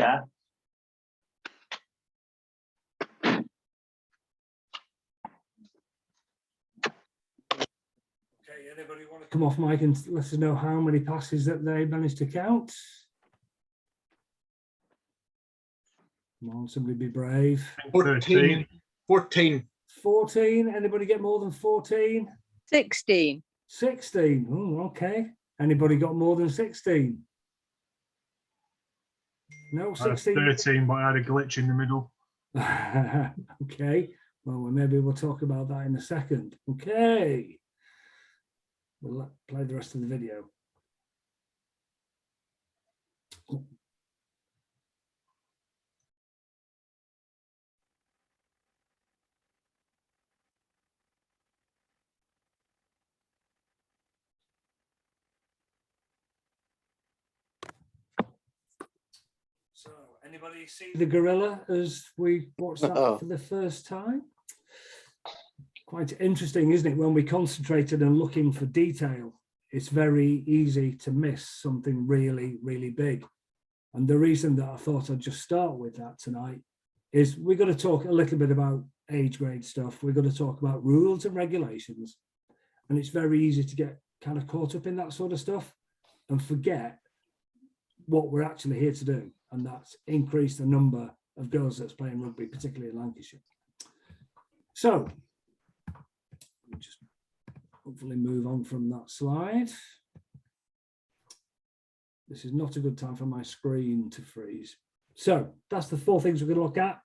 Chair. Okay, anybody want to come off mic and let us know how many passes that they managed to count? Come on, somebody be brave. 14. 14. 14. Anybody get more than 14? 16. 16. Oh, okay. Anybody got more than 16? No, 16. 13, but I had a glitch in the middle. Okay. Well, maybe we'll talk about that in a second. Okay. We'll play the rest of the video. So, anybody see the gorilla as we watched that for the first time? Quite interesting, isn't it? When we concentrated and looking for detail, it's very easy to miss something really, really big. And the reason that I thought I'd just start with that tonight is we're going to talk a little bit about age grade stuff. We're going to talk about rules and regulations. And it's very easy to get kind of caught up in that sort of stuff and forget what we're actually here to do. And that's increase the number of girls that's playing rugby, particularly in Lancashire. So, we'll just hopefully move on from that slide. This is not a good time for my screen to freeze. So that's the 4 things we're going to look at.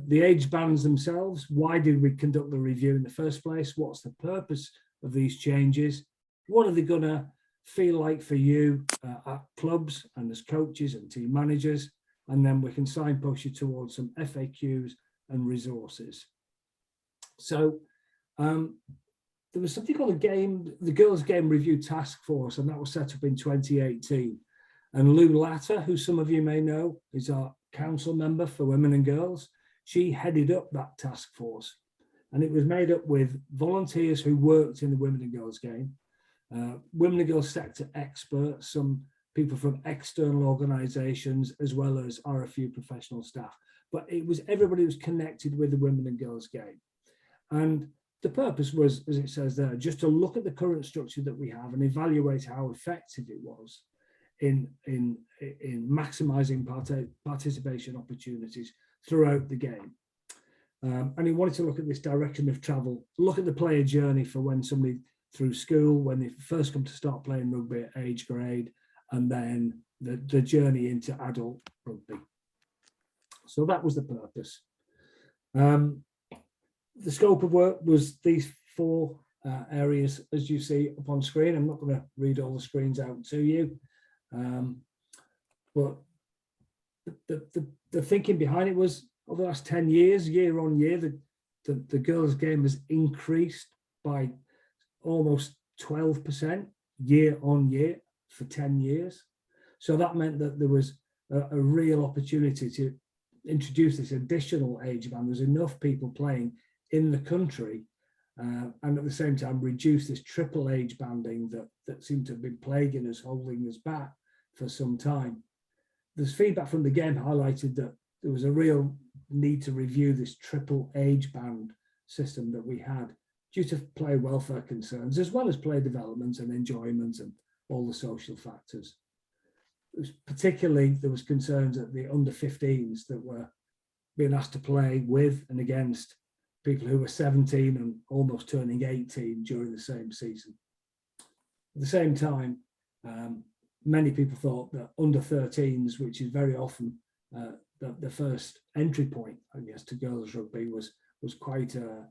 The age bands themselves. Why did we conduct the review in the first place? What's the purpose of these changes? What are they going to feel like for you at clubs and as coaches and team managers? And then we can signpost you towards some FAQs and resources. So there was something called the Girls Game Review Task Force, and that was set up in 2018. And Lou Latter, who some of you may know, is our council member for women and girls. She headed up that task force, and it was made up with volunteers who worked in the women and girls game, women and girls sector experts, some people from external organisations, as well as RFU professional staff. But it was everybody who was connected with the women and girls game. And the purpose was, as it says there, just to look at the current structure that we have and evaluate how effective it was in maximising participation opportunities throughout the game. And he wanted to look at this direction of travel, look at the player journey for when somebody through school, when they first come to start playing rugby at age grade, and then the journey into adult rugby. So that was the purpose. The scope of work was these 4 areas, as you see up on screen. I'm not going to read all the screens out to you, but the thinking behind it was, over the last 10 years, year on year, the girls' game has increased by almost 12% year on year for 10 years. So that meant that there was a real opportunity to introduce this additional age band. There's enough people playing in the country, and at the same time reduce this triple age banding that seemed to have been plaguing us, holding us back for some time. There's feedback from the game highlighted that there was a real need to review this triple age band system that we had due to player welfare concerns, as well as player development and enjoyment and all the social factors. It was particularly, there was concerns at the under 15s that were being asked to play with and against people who were 17 and almost turning 18 during the same season. At the same time, many people thought that under 13s, which is very often the first entry point, I guess, to girls rugby, was quite a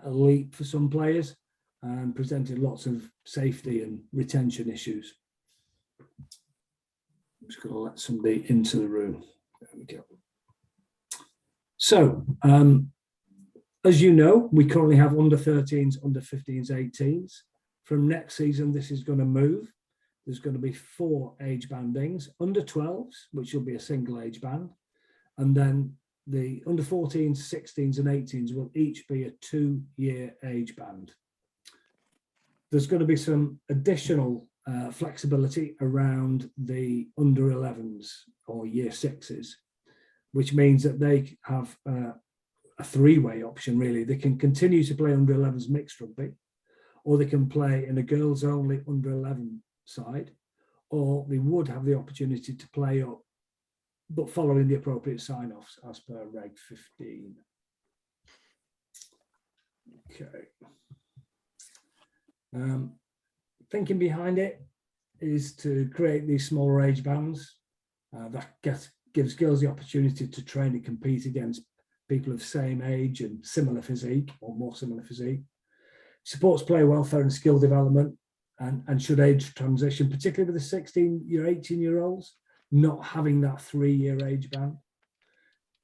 leap for some players and presented lots of safety and retention issues. I'm just going to let somebody into the room. There we go. So, as you know, we currently have under 13s, under 15s, 18s. From next season, this is going to move. There's going to be 4 age bandings, under 12s, which will be a single age band. And then the under 14s, 16s and 18s will each be a 2-year age band. There's going to be some additional flexibility around the under 11s or year 6s, which means that they have a three-way option, really. They can continue to play under 11s mixed rugby, or they can play in a girls only under 11 side, or they would have the opportunity to play up, but following the appropriate sign-offs as per Reg 15. Okay. Thinking behind it is to create these smaller age bands that gives girls the opportunity to train and compete against people of same age and similar physique or more similar physique. Supports player welfare and skill development, and should age transition, particularly with the 18-year-olds, not having that 3-year age band.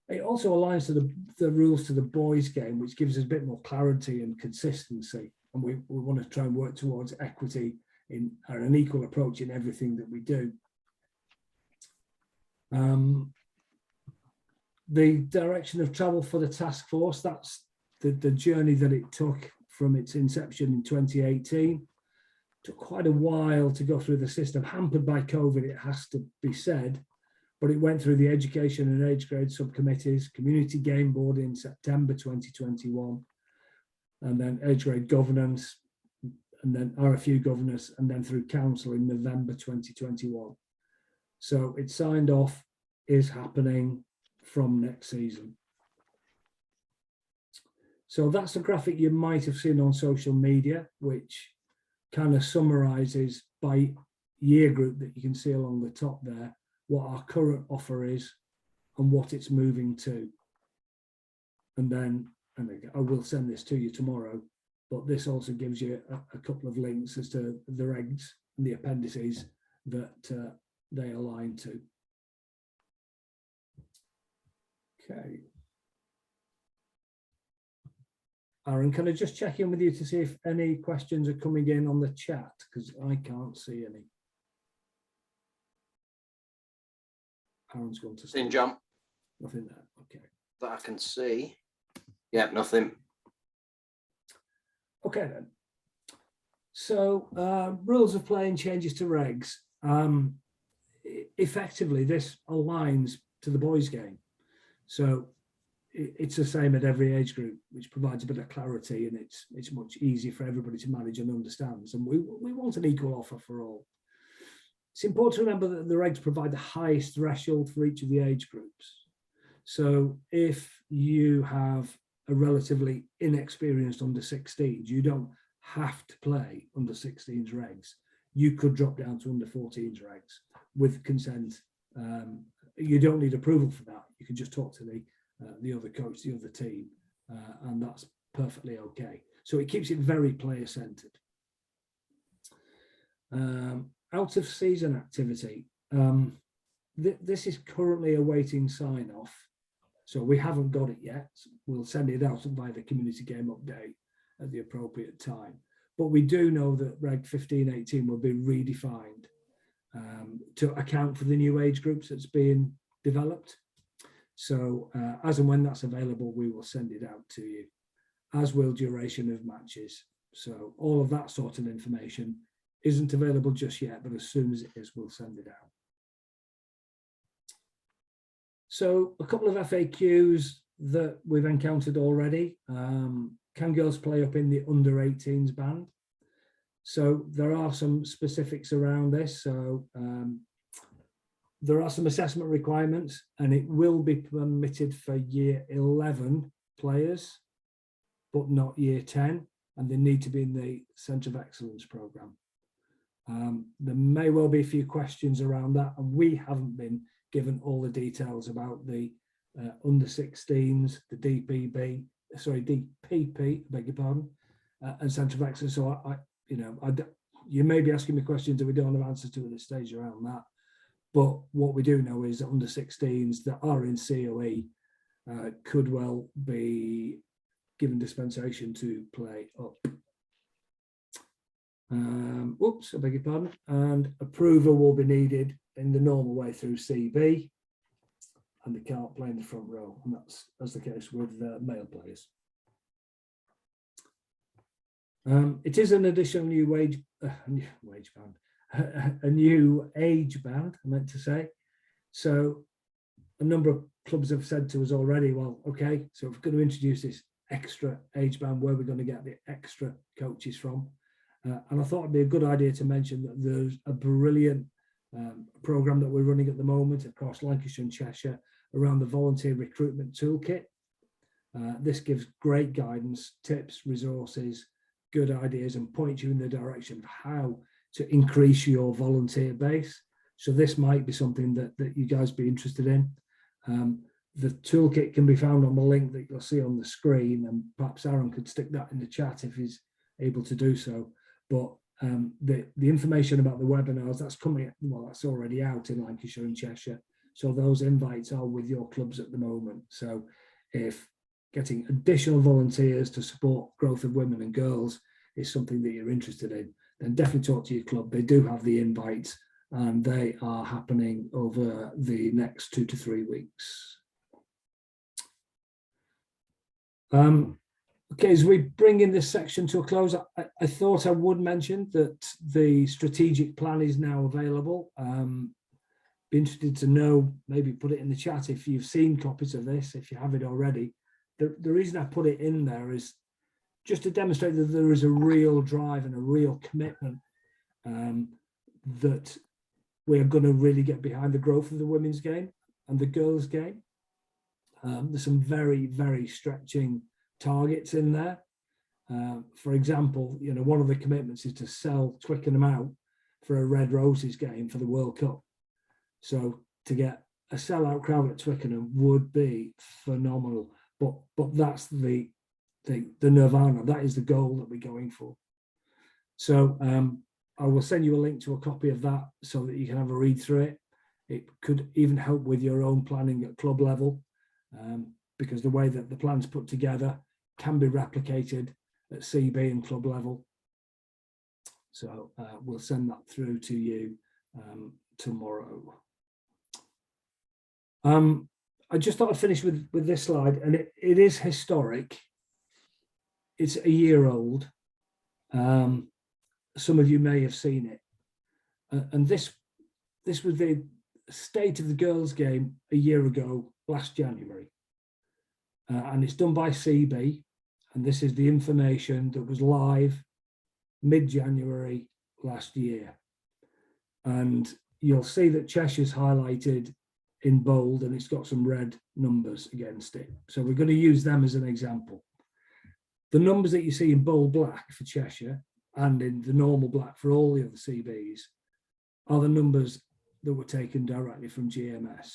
It also aligns to the rules to the boys game, which gives us a bit more clarity and consistency. And we want to try and work towards equity and an equal approach in everything that we do. The direction of travel for the task force, that's the journey that it took from its inception in 2018. Took quite a while to go through the system, hampered by COVID, it has to be said, but it went through the education and age grade subcommittees, community game board in September 2021, and then age grade governance, and then RFU governance, and then through council in November 2021. So it's signed off, is happening from next season. So that's a graphic you might have seen on social media, which kind of summarizes by year group that you can see along the top there, what our current offer is and what it's moving to. And then, I will send this to you tomorrow, but this also gives you a couple of links as to the regs and the appendices that they align to. Okay. Aaron, can I just check in with you to see if any questions are coming in on the chat? Because I can't see any. Aaron's gone to Nothing, John. Nothing there. Okay. That I can see. Yeah, nothing. Okay then. So rules of play and changes to regs. Effectively, this aligns to the boys' game. So it's the same at every age group, which provides a bit of clarity, and it's much easier for everybody to manage and understand. And we want an equal offer for all. It's important to remember that the regs provide the highest threshold for each of the age groups. So if you have a relatively inexperienced under 16s, you don't have to play under 16s regs. You could drop down to under 14s regs with consent. You don't need approval for that. You can just talk to the other coach, the other team, and that's perfectly okay. So it keeps it very player centered. Out of season activity. This is currently awaiting sign off. So we haven't got it yet. We'll send it out by the community game update at the appropriate time. But we do know that Reg 15-18 will be redefined to account for the new age groups that's being developed. So as and when that's available, we will send it out to you, as will duration of matches. So all of that sort of information isn't available just yet, but as soon as it is, we'll send it out. So a couple of FAQs that we've encountered already. Can girls play up in the under 18s band? So there are some specifics around this. So there are some assessment requirements, and it will be permitted for year 11 players, but not year 10, and they need to be in the Centre of Excellence programme. There may well be a few questions around that, and we haven't been given all the details about the under 16s, the DPP, I beg your pardon, and Centre of Excellence. So you may be asking me questions that we don't have answers to at this stage around that. But what we do know is that under 16s that are in COE could well be given dispensation to play up. Oops, I beg your pardon. And approval will be needed in the normal way through CB, and they can't play in the front row, and that's the case with male players. It is an additional new wage band, a new age band, I meant to say. So a number of clubs have said to us already, well, okay, so if we're going to introduce this extra age band, where are we going to get the extra coaches from? And I thought it'd be a good idea to mention that there's a brilliant program that we're running at the moment across Lancashire and Cheshire around the volunteer recruitment toolkit. This gives great guidance, tips, resources, good ideas, and points you in the direction of how to increase your volunteer base. So this might be something that you guys be interested in. The toolkit can be found on the link that you'll see on the screen, and perhaps Aaron could stick that in the chat if he's able to do so. But the information about the webinars, that's coming, well, that's already out in Lancashire and Cheshire. So those invites are with your clubs at the moment. So if getting additional volunteers to support growth of women and girls is something that you're interested in, then definitely talk to your club. They do have the invites, and they are happening over the next 2 to 3 weeks. Okay, as we bring in this section to a close, I thought I would mention that the strategic plan is now available. Be interested to know, maybe put it in the chat if you've seen copies of this, if you have it already. The reason I put it in there is just to demonstrate that there is a real drive and a real commitment that we're going to really get behind the growth of the women's game and the girls' game. There's some very, very stretching targets in there. For example, you know, one of the commitments is to sell Twickenham out for a Red Roses game for the World Cup. So to get a sellout crowd at Twickenham would be phenomenal. But that's the nirvana. That is the goal that we're going for. So I will send you a link to a copy of that so that you can have a read through it. It could even help with your own planning at club level, because the way that the plan's put together can be replicated at CB and club level. So we'll send that through to you tomorrow. I just thought I'd finish with this slide, and it is historic. It's a year old. Some of you may have seen it. And this was the state of the girls' game a year ago, last January. And it's done by CB. And this is the information that was live mid-January last year. And you'll see that Cheshire's highlighted in bold, and it's got some red numbers against it. So we're going to use them as an example. The numbers that you see in bold black for Cheshire and in the normal black for all the other CBs are the numbers that were taken directly from GMS.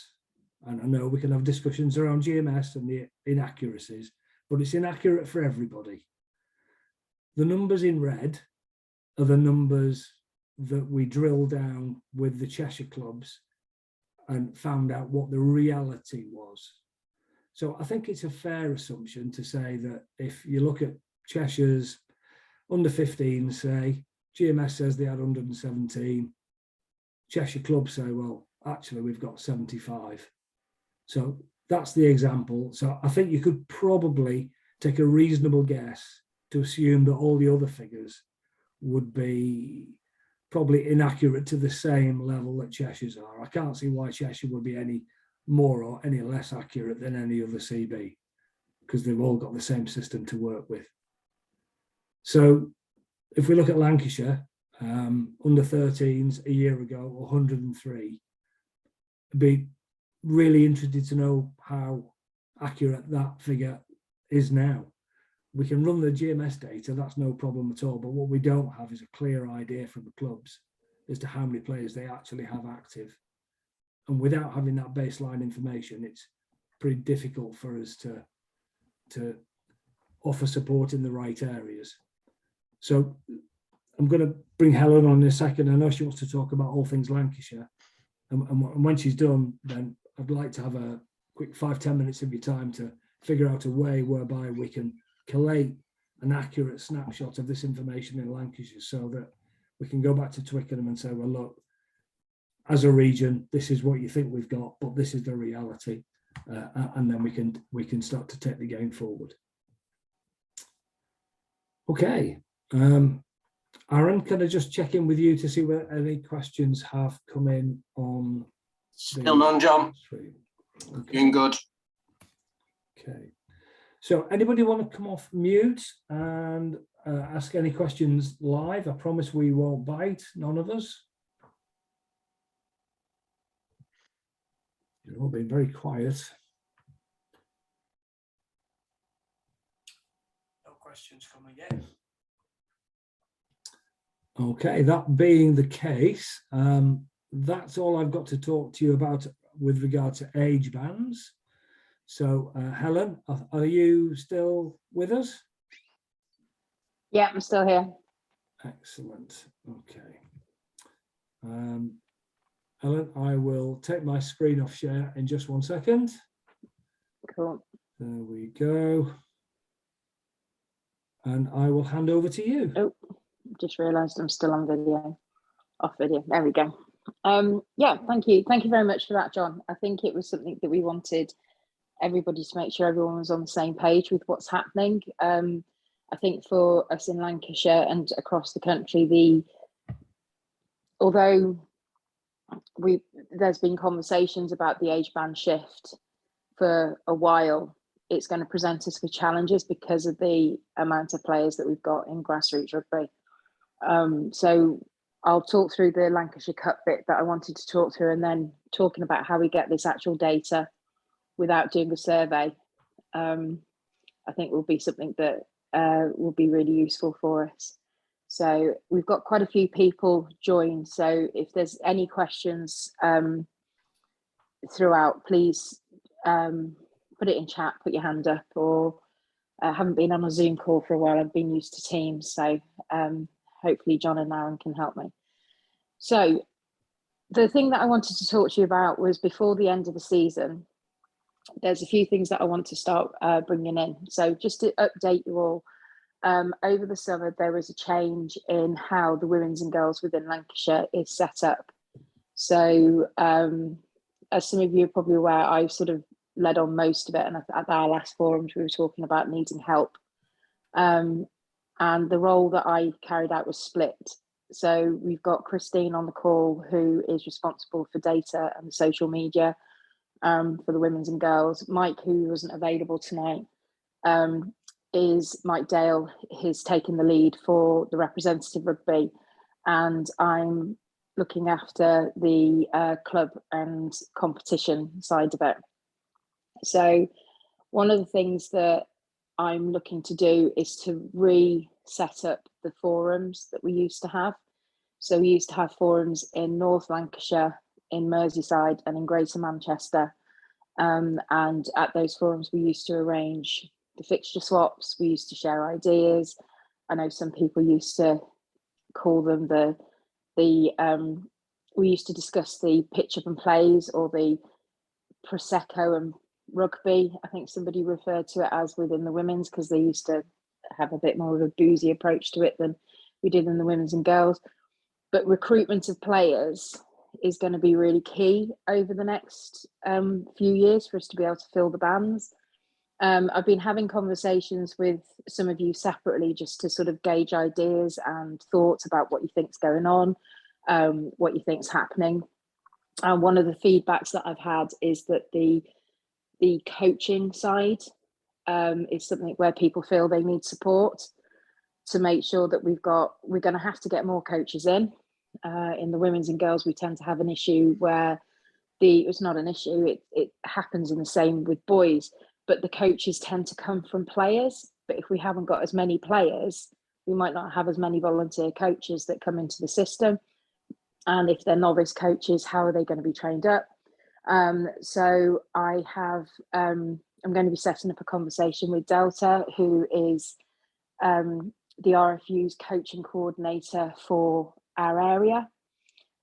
And I know we can have discussions around GMS and the inaccuracies, but it's inaccurate for everybody. The numbers in red are the numbers that we drill down with the Cheshire clubs and found out what the reality was. So I think it's a fair assumption to say that if you look at Cheshire's under 15, say, GMS says they had 117, Cheshire clubs say, well, actually we've got 75. So that's the example. So I think you could probably take a reasonable guess to assume that all the other figures would be probably inaccurate to the same level that Cheshire's are. I can't see why Cheshire would be any more or any less accurate than any other CB, because they've all got the same system to work with. So if we look at Lancashire, under 13s a year ago, 103, I'd be really interested to know how accurate that figure is now. We can run the GMS data, that's no problem at all, but what we don't have is a clear idea from the clubs as to how many players they actually have active. And without having that baseline information, it's pretty difficult for us to offer support in the right areas. So I'm going to bring Helen on in a second. I know she wants to talk about all things Lancashire. And when she's done, then I'd like to have a quick 5-10 minutes of your time to figure out a way whereby we can collate an accurate snapshot of this information in Lancashire so that we can go back to Twickenham and say, well, look, as a region, this is what you think we've got, but this is the reality. And then we can start to take the game forward. Okay. Aaron, can I just check in with you to see whether any questions have come in on Still none, John. stream? Doing good. Okay. So anybody want to come off mute and ask any questions live? I promise we won't bite, none of us. You've all been very quiet. No questions coming in. Okay, that being the case, that's all I've got to talk to you about with regard to age bands. So, Helen, are you still with us? Yeah, I'm still here. Excellent. Okay. Helen, I will take my screen off share in just 1 second. Cool. There we go. And I will hand over to you. Oh, just realised I'm still on video. Off video. There we go. Yeah, thank you. Thank you very much for that, John. I think it was something that we wanted everybody to make sure everyone was on the same page with what's happening. I think for us in Lancashire and across the country, although there's been conversations about the age band shift for a while, it's going to present us with challenges because of the amount of players that we've got in grassroots rugby. So I'll talk through the Lancashire Cup bit that I wanted to talk through, and then talking about how we get this actual data without doing a survey, I think will be something that will be really useful for us. So we've got quite a few people joined. So if there's any questions throughout, please put it in chat, put your hand up, or I haven't been on a Zoom call for a while. I've been used to Teams. So hopefully John and Aaron can help me. So the thing that I wanted to talk to you about was before the end of the season, there's a few things that I want to start bringing in. So just to update you all, over the summer, there was a change in how the women's and girls within Lancashire is set up. So as some of you are probably aware, I've sort of led on most of it. And at our last forums, we were talking about needing help. And the role that I carried out was split. So we've got Christine on the call, who is responsible for data and social media for the women's and girls. Mike, who wasn't available tonight, is Mike Dale. He's taken the lead for the representative rugby, and I'm looking after the club and competition side of it. So one of the things that I'm looking to do is to reset up the forums that we used to have. So we used to have forums in North Lancashire, in Merseyside, and in Greater Manchester. And at those forums, we used to arrange the fixture swaps. We used to share ideas. I know some people used to call them we used to discuss the pitch up and plays, or the Prosecco and rugby. I think somebody referred to it as within the women's, because they used to have a bit more of a boozy approach to it than we did in the women's and girls. But recruitment of players is going to be really key over the next few years for us to be able to fill the bands. I've been having conversations with some of you separately just to sort of gauge ideas and thoughts about what you think's going on, what you think's happening. And one of the feedbacks that I've had is that the coaching side is something where people feel they need support to make sure that we're going to have to get more coaches in. In the women's and girls, we tend to have an issue where it's not an issue, it happens in the same with boys, but the coaches tend to come from players. But if we haven't got as many players, we might not have as many volunteer coaches that come into the system. And if they're novice coaches, how are they going to be trained up? So I have, I'm going to be setting up a conversation with Delta, who is the RFU's coaching coordinator for our area.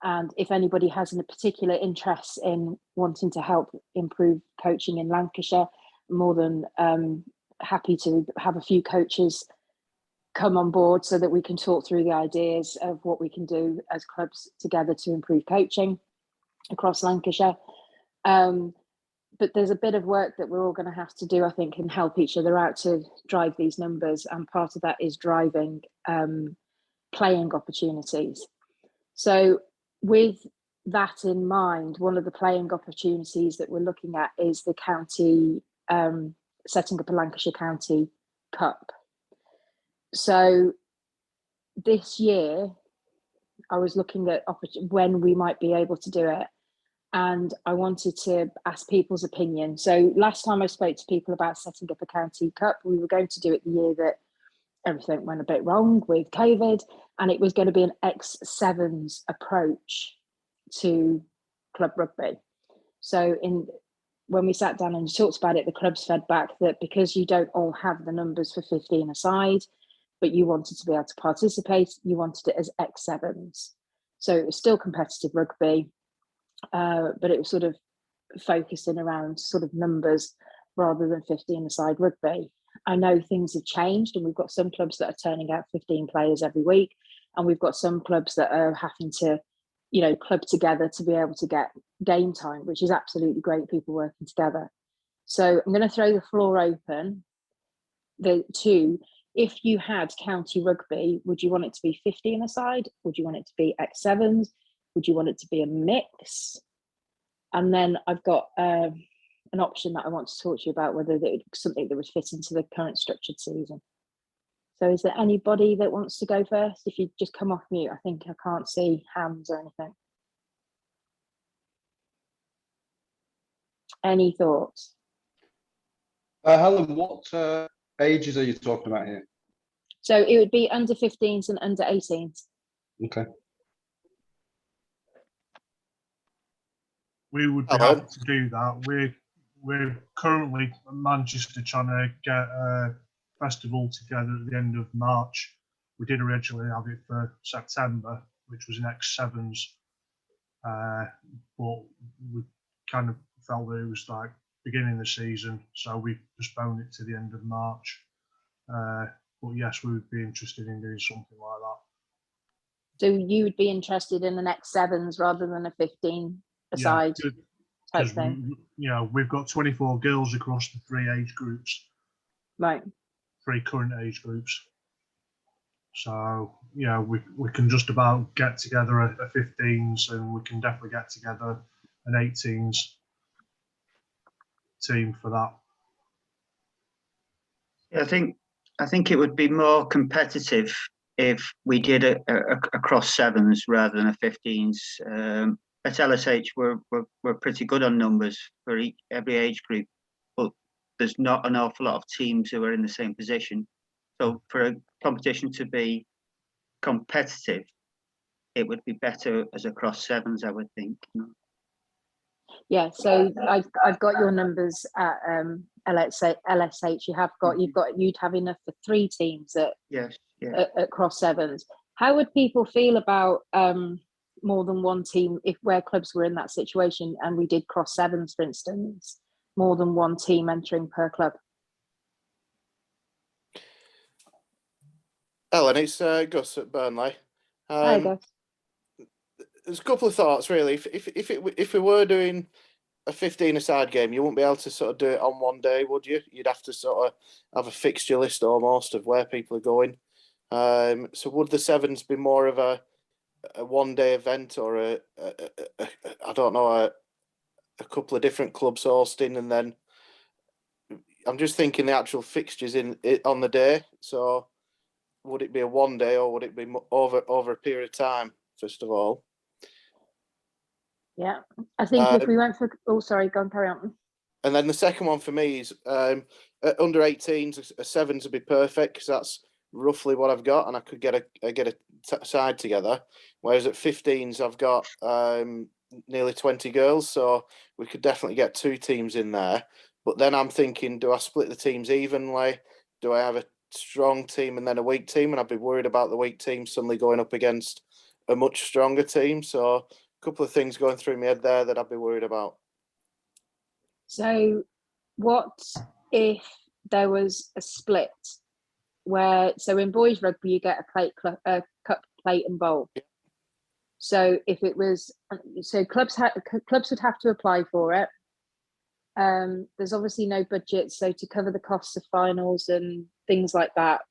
And if anybody has a particular interest in wanting to help improve coaching in Lancashire, I'm more than happy to have a few coaches come on board so that we can talk through the ideas of what we can do as clubs together to improve coaching across Lancashire. But there's a bit of work that we're all going to have to do, I think, and help each other out to drive these numbers. And part of that is driving playing opportunities. So with that in mind, one of the playing opportunities that we're looking at is the county, setting up a Lancashire County Cup. So this year, I was looking at when we might be able to do it, and I wanted to ask people's opinion. So last time I spoke to people about setting up a county cup, we were going to do it the year that everything went a bit wrong with COVID, and it was going to be an X7s approach to club rugby. So when we sat down and talked about it, the clubs fed back that because you don't all have the numbers for 15 aside, but you wanted to be able to participate, you wanted it as X7s. So it was still competitive rugby, but it was sort of focusing around sort of numbers rather than 15 aside rugby. I know things have changed, and we've got some clubs that are turning out 15 players every week, and we've got some clubs that are having to, club together to be able to get game time, which is absolutely great, people working together. So I'm going to throw the floor open to, if you had county rugby, would you want it to be 15 aside? Would you want it to be X7s? Would you want it to be a mix? And then I've got an option that I want to talk to you about, whether it's something that would fit into the current structured season. So is there anybody that wants to go first? If you just come off mute, I think I can't see hands or anything. Any thoughts? Helen, what ages are you talking about here? So it would be under 15s and under 18s. Okay. We would be happy to do that. We're currently in Manchester trying to get a festival together at the end of March. We did originally have it for September, which was an X7s, but we kind of felt that it was like beginning of the season, so we postponed it to the end of March. But yes, we would be interested in doing something like that. So you would be interested in an X7s rather than a 15 aside type thing? We've got 24 girls across the 3 age groups. Right. 3 current age groups. So, we can just about get together a 15s, and we can definitely get together an 18s team for that. I think it would be more competitive if we did a cross 7s rather than a 15s. At LSH, we're pretty good on numbers for every age group, but there's not an awful lot of teams who are in the same position. So for a competition to be competitive, it would be better as a cross 7s, I would think. Yeah, so I've got your numbers at LSH. You'd have enough for 3 teams at cross 7s. How would people feel about more than one team where clubs were in that situation and we did cross 7s, for instance, more than one team entering per club? Ellen, it's Gus at Burnley. Hi, Gus. There's a couple of thoughts really. If we were doing a 15-a-side game, you wouldn't be able to sort of do it on one day, would you? You'd have to sort of have a fixture list almost of where people are going. So would the 7s be more of a one-day event, or a couple of different clubs hosting, and then I'm just thinking the actual fixtures on the day. So would it be a one day, or would it be over a period of time? First of all, yeah, I think if we went for go on, carry on. And then the second one for me is under 18s, a 7s would be perfect because that's roughly what I've got, and I could get a side together. Whereas at 15s, I've got nearly 20 girls, so we could definitely get 2 teams in there. But then I'm thinking, do I split the teams evenly? Do I have a strong team and then a weak team? And I'd be worried about the weak team suddenly going up against a much stronger team. So a couple of things going through my head there that I'd be worried about. So what if there was a split where, so in boys rugby, you get a cup, plate and bowl. Yeah. So if it was, so clubs would have to apply for it. there's obviously no budget, so to cover the costs of finals and things like that,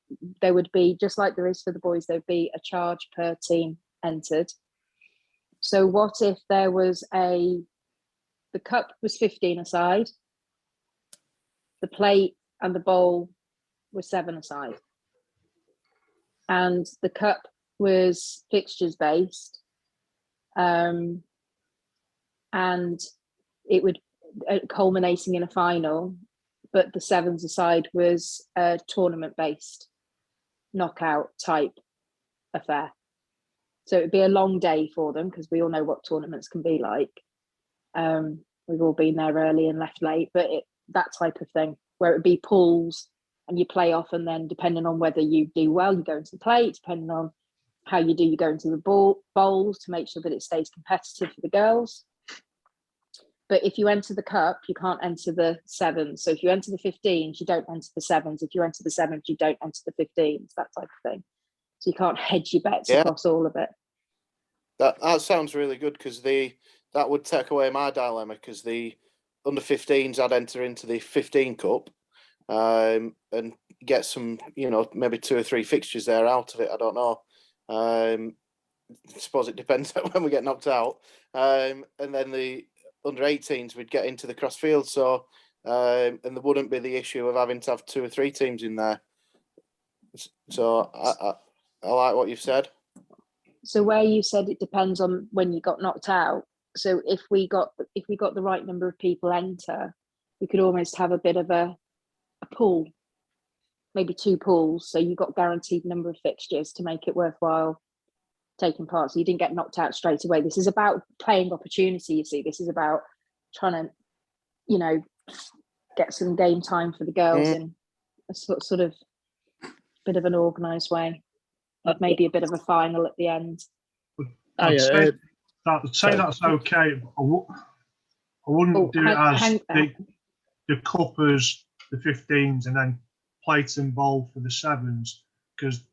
there would be, just like there is for the boys, there'd be a charge per team entered. So what if there was the cup was 15 aside, the plate and the bowl were 7 aside, and the cup was fixtures based, and it would culminating in a final, but the 7s aside was a tournament based knockout type affair. So it'd be a long day for them, because we all know what tournaments can be like. We've all been there early and left late, but that type of thing, where it'd be pools and you play off, and then depending on whether you do well, you go into the plate, depending on how you do, you go into the bowls to make sure that it stays competitive for the girls. But if you enter the cup, you can't enter the 7s. So if you enter the 15s, you don't enter the 7s. If you enter the 7s, you don't enter the 15s, that type of thing. So you can't hedge your bets across all of it. That sounds really good, because that would take away my dilemma, because the under 15s I'd enter into the 15 cup and get some, maybe 2 or 3 fixtures there out of it. I don't know. I suppose it depends on when we get knocked out. And then the under 18s we'd get into the crossfield. So and there wouldn't be the issue of having to have 2 or 3 teams in there. So I like what you've said. So where you said it depends on when you got knocked out. So if we got the right number of people enter, we could almost have a bit of a pool, maybe 2 pools. So you got guaranteed number of fixtures to make it worthwhile taking part. So you didn't get knocked out straight away. This is about playing opportunity. You see, this is about trying to, get some game time for the girls in a sort of bit of an organised way. Like maybe a bit of a final at the end. I'd say that's okay. I wouldn't do it as the cup as the 15s and then plate and bowl for the 7s, because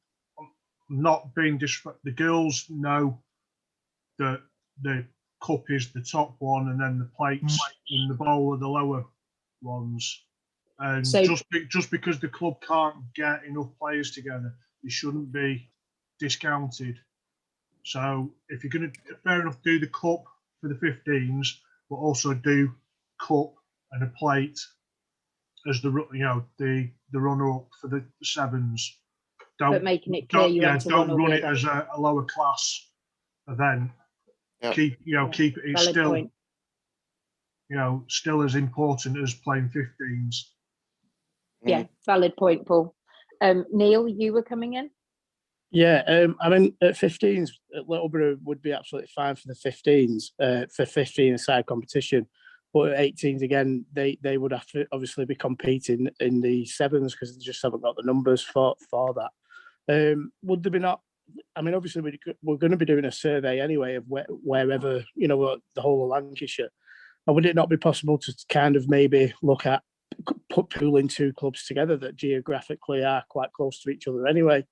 not being disrespectful, the girls know that the cup is the top one and then the plates and the bowl are the lower ones. And so, just because the club can't get enough players together, they shouldn't be discounted. So if you're going to, fair enough, do the cup for the 15s, but also do cup and a plate as the runner up for the 7s. But making it clear don't run it as a lower class event. Yeah. Keep it still point. Still as important as playing 15s. Yeah, valid point, Paul. Neil, you were coming in? Yeah, I mean, at 15s, at Littleborough would be absolutely fine for the 15s, for 15-a-side competition. But at 18s, again, they would have to obviously be competing in the 7s because they just haven't got the numbers for that. Would there be not? I mean, obviously, we're going to be doing a survey anyway of wherever, the whole of Lancashire. And would it not be possible to kind of maybe look at pooling 2 clubs together that geographically are quite close to each other anyway?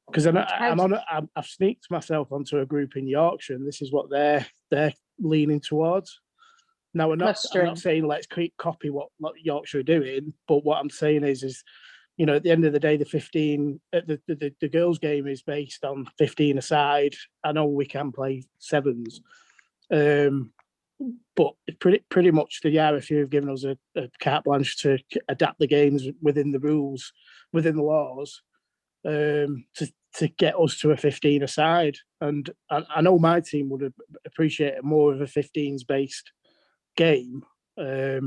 Because I've sneaked myself onto a group in Yorkshire, and this is what they're leaning towards. Now, I'm not saying let's copy what Yorkshire are doing, but what I'm saying is at the end of the day, the girls' game is based on 15 aside. I know we can play 7s, but pretty much the RFU have given us a carte blanche to adapt the games within the rules, within the laws. To get us to a 15 aside, and I know my team would appreciate more of a 15s based game, but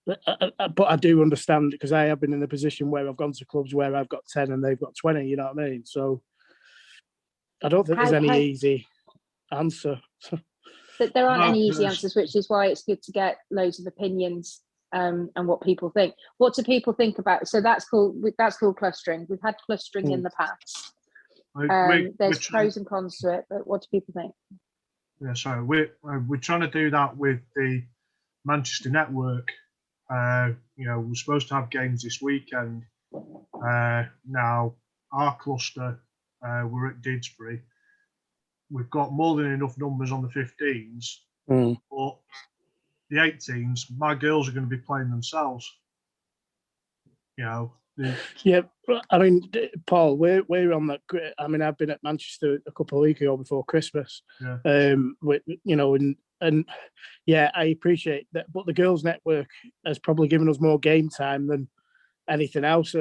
I do understand, because I have been in a position where I've gone to clubs where I've got 10 and they've got 20. You know what I mean? So I don't think there's any easy answer. But there aren't any easy answers, which is why it's good to get loads of opinions. And what people think. What do people think about? So that's called clustering. We've had clustering in the past. There's pros and cons to it, but what do people think? Yeah, sorry, we're trying to do that with the Manchester network. We're supposed to have games this weekend. Now our cluster, we're at Didsbury. We've got more than enough numbers on the 15s, but the 18s, my girls are going to be playing themselves. You know, Yeah, I mean, Paul, we're on that. I mean, I've been at Manchester a couple of weeks ago before Christmas. Yeah. You know, and yeah, I appreciate that. But the girls' network has probably given us more game time than anything else.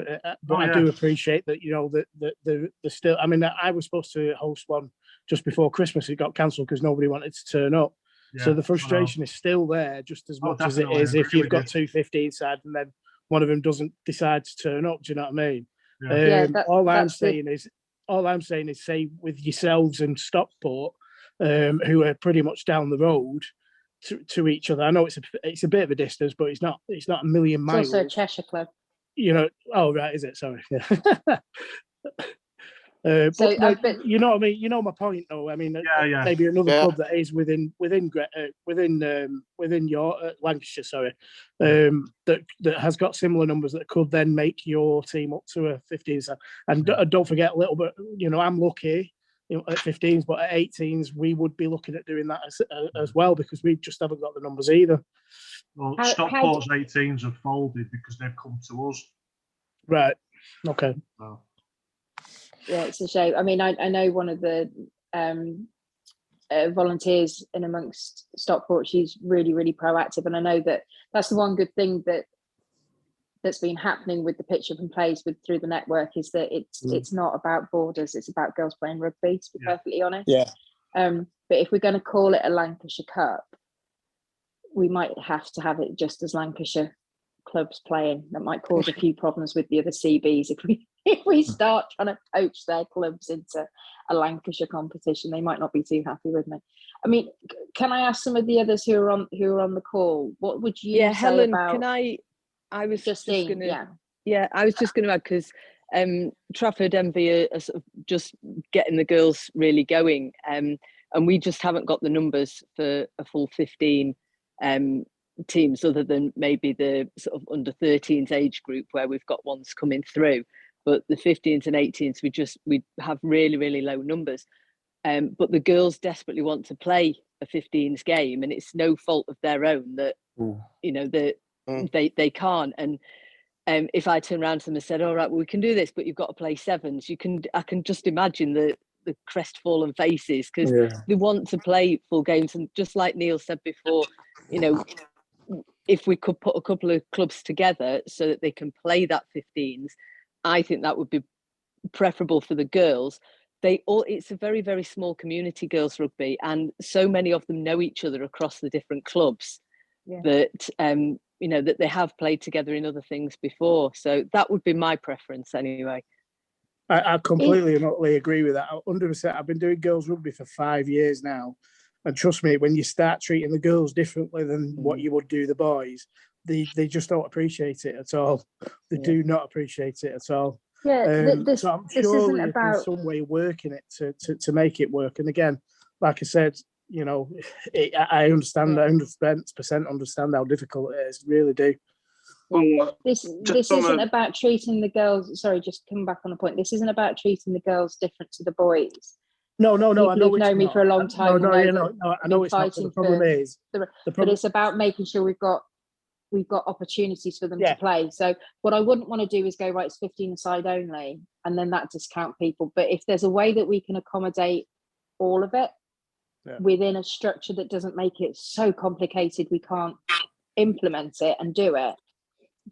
But I do appreciate that. You know, that the still. I mean, I was supposed to host one just before Christmas. It got cancelled because nobody wanted to turn up. Yeah, So the frustration is still there, just as much as it definitely, is I if agree you've with got you. 2 15 sides and then one of them doesn't decide to turn up. Do you know what I mean? Yeah. All I'm that's the- saying is, say with yourselves and Stockport, who are pretty much down the road to each other. I know it's a bit of a distance, but it's not a million It's miles. also a Cheshire club. You know. Oh right, is it? Sorry. Yeah. So, but you know what I mean. You know my point, though. I mean, Yeah. maybe another club that is within your Lancashire, sorry, that has got similar numbers that could then make your team up to a 15. And don't forget a little bit. You know, I'm lucky at 15s, but at 18s we would be looking at doing that as well because we just haven't got the numbers either. Well, Stockport's 18s have folded because they've come to us. Right. Okay. So. Yeah, it's a shame. I mean, I know one of the volunteers in amongst Stockport. She's really, really proactive, and I know that's the one good thing that's been happening with the pitch up and plays through the network is that it's not about borders. It's about girls playing rugby. To be perfectly honest, yeah. But if we're going to call it a Lancashire Cup, we might have to have it just as Lancashire clubs playing. That might cause a few problems with the other CBs if we start trying to poach their clubs into a Lancashire competition. They might not be too happy with me. I mean, can I ask some of the others who are on the call? What would you say Helen, about? Can I was Justine, just gonna I was just going to add because Trafford Envy are sort of just getting the girls really going, and we just haven't got the numbers for a full 15 teams other than maybe the sort of under 13s age group where we've got ones coming through, but the 15s and 18s we have really, really low numbers, but the girls desperately want to play a 15s game and it's no fault of their own that you know that they can't. And if I turn around to them and said, all right, well, we can do this, but you've got to play sevens, I can just imagine the crestfallen faces because they want to play full games. And just like Neil said before, you know, if we could put a couple of clubs together so that they can play that 15s, I think that would be preferable for the girls. It's a very, very small community, girls rugby, and so many of them know each other across the different clubs that you know that they have played together in other things before. So that would be my preference anyway. I completely and utterly agree with that. 100%. I've been doing girls rugby for 5 years now. And trust me, when you start treating the girls differently than what you would do the boys, they just don't appreciate it at all. They do not appreciate it at all. Yeah, so I'm sure there's some way working it to make it work. And again, like I said, you know, I understand, 100% understand how difficult it is. Really do. This isn't about treating the girls. Sorry, just come back on a point. This isn't about treating the girls different to the boys. No. People I know who've known me for a long time. I know it's not. The problem is, but it's about making sure we've got opportunities for them to play. So what I wouldn't want to do is go, right, it's 15 aside only, and then that discount people. But if there's a way that we can accommodate all of it within a structure that doesn't make it so complicated we can't implement it and do it,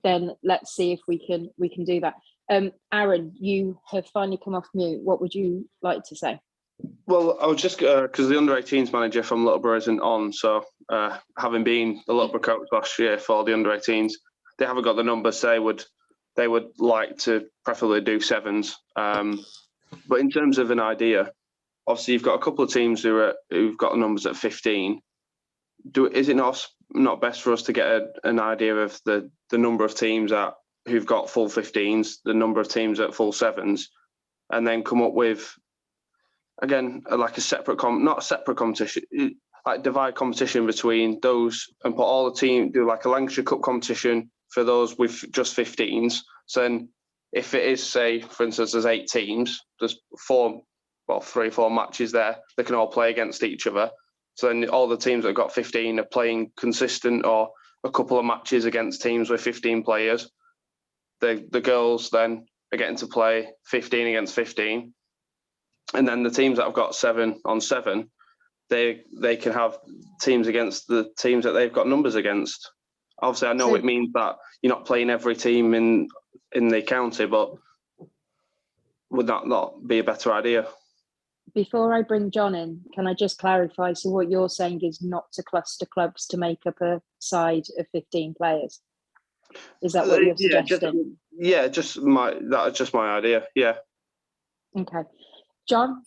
then let's see if we can do that. Aaron, you have finally come off mute. What would you like to say? Well, I was just because the under-18s manager from Loughborough isn't on, so having been the Loughborough coach last year for the under-18s, they haven't got the numbers. They would like to preferably do sevens. But in terms of an idea, obviously you've got a couple of teams who've got numbers at 15. Is it not best for us to get an idea of the number of teams who've got full 15s, the number of teams at full sevens, and then come up with, again, like a separate not a separate competition, like divide competition between those and put all the team, do like a Lancashire Cup competition for those with just 15s. So then if it is, say, for instance, there's 8 teams, there's 3 or 4 matches there, they can all play against each other. So then all the teams that have got 15 are playing consistent or a couple of matches against teams with 15 players. The girls then are getting to play 15 against 15. And then the teams that have got 7-on-7, they can have teams against the teams that they've got numbers against. Obviously, I know it means that you're not playing every team in the county, but would that not be a better idea? Before I bring John in, can I just clarify? So what you're saying is not to cluster clubs to make up a side of 15 players. Is that what you're suggesting? That's just my idea. Yeah. Okay. John?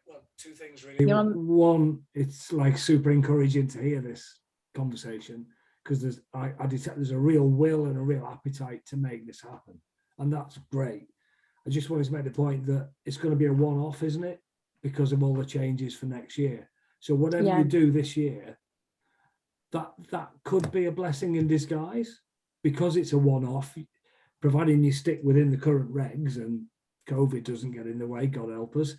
Well, two things really. One, it's like super encouraging to hear this conversation, because I detect there's a real will and a real appetite to make this happen. And that's great. I just wanted to make the point that it's going to be a one-off, isn't it? Because of all the changes for next year. So whatever you do this year, that could be a blessing in disguise, because it's a one-off, providing you stick within the current regs and COVID doesn't get in the way, God help us.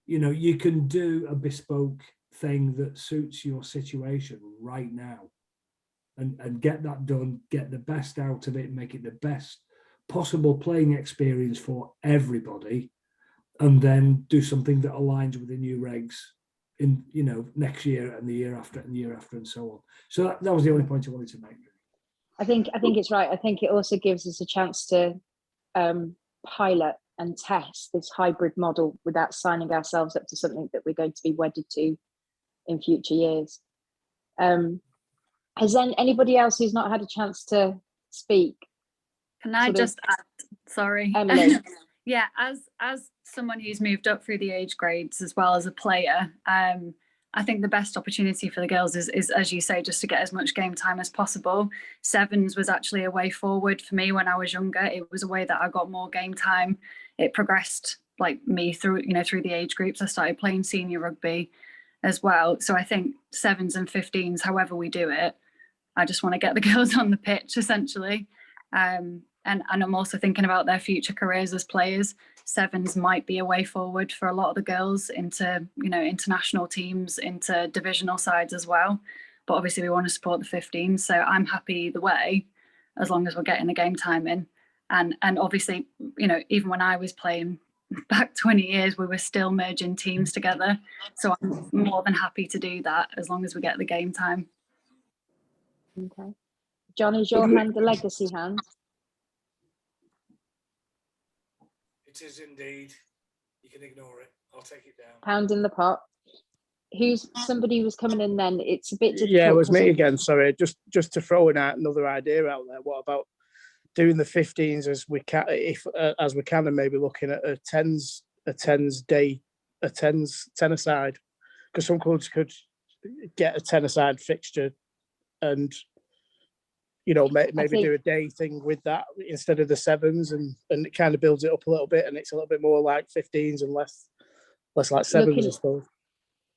You know, you can do a bespoke thing that suits your situation right now and get that done, get the best out of it, make it the best possible playing experience for everybody, and then do something that aligns with the new regs in, you know, next year and the year after and the year after and so on. So that was the only point I wanted to make. I think it's right. I think it also gives us a chance to pilot and test this hybrid model without signing ourselves up to something that we're going to be wedded to in future years. Has then anybody else who's not had a chance to speak? Can I just add, sorry, Emily? Yeah, as someone who's moved up through the age grades as well as a player, I think the best opportunity for the girls is, as you say, just to get as much game time as possible. Sevens was actually a way forward for me when I was younger. It was a way that I got more game time. It progressed like me through the age groups. I started playing senior rugby as well. So I think 7s and 15s, however we do it, I just want to get the girls on the pitch essentially. And I'm also thinking about their future careers as players. 7s might be a way forward for a lot of the girls into, you know, international teams, into divisional sides as well. But obviously we want to support the 15s. So I'm happy either way, as long as we're getting the game time in. And obviously, you know, even when I was playing back 20 years, we were still merging teams together. So I'm more than happy to do that as long as we get the game time. Okay. John, is your hand the legacy hand? It is indeed. You can ignore it. I'll take it down. Pound in the pot. Somebody was coming in then. It's a bit difficult. Yeah, it was me again. Sorry, just to throw in another idea out there. What about doing the 15s as we can, and maybe looking at a 10s aside, because some clubs could get a 10 aside fixture and, you know, maybe do a day thing with that instead of the 7s, and it kind of builds it up a little bit, and it's a little bit more like 15s and less like 7s, I suppose.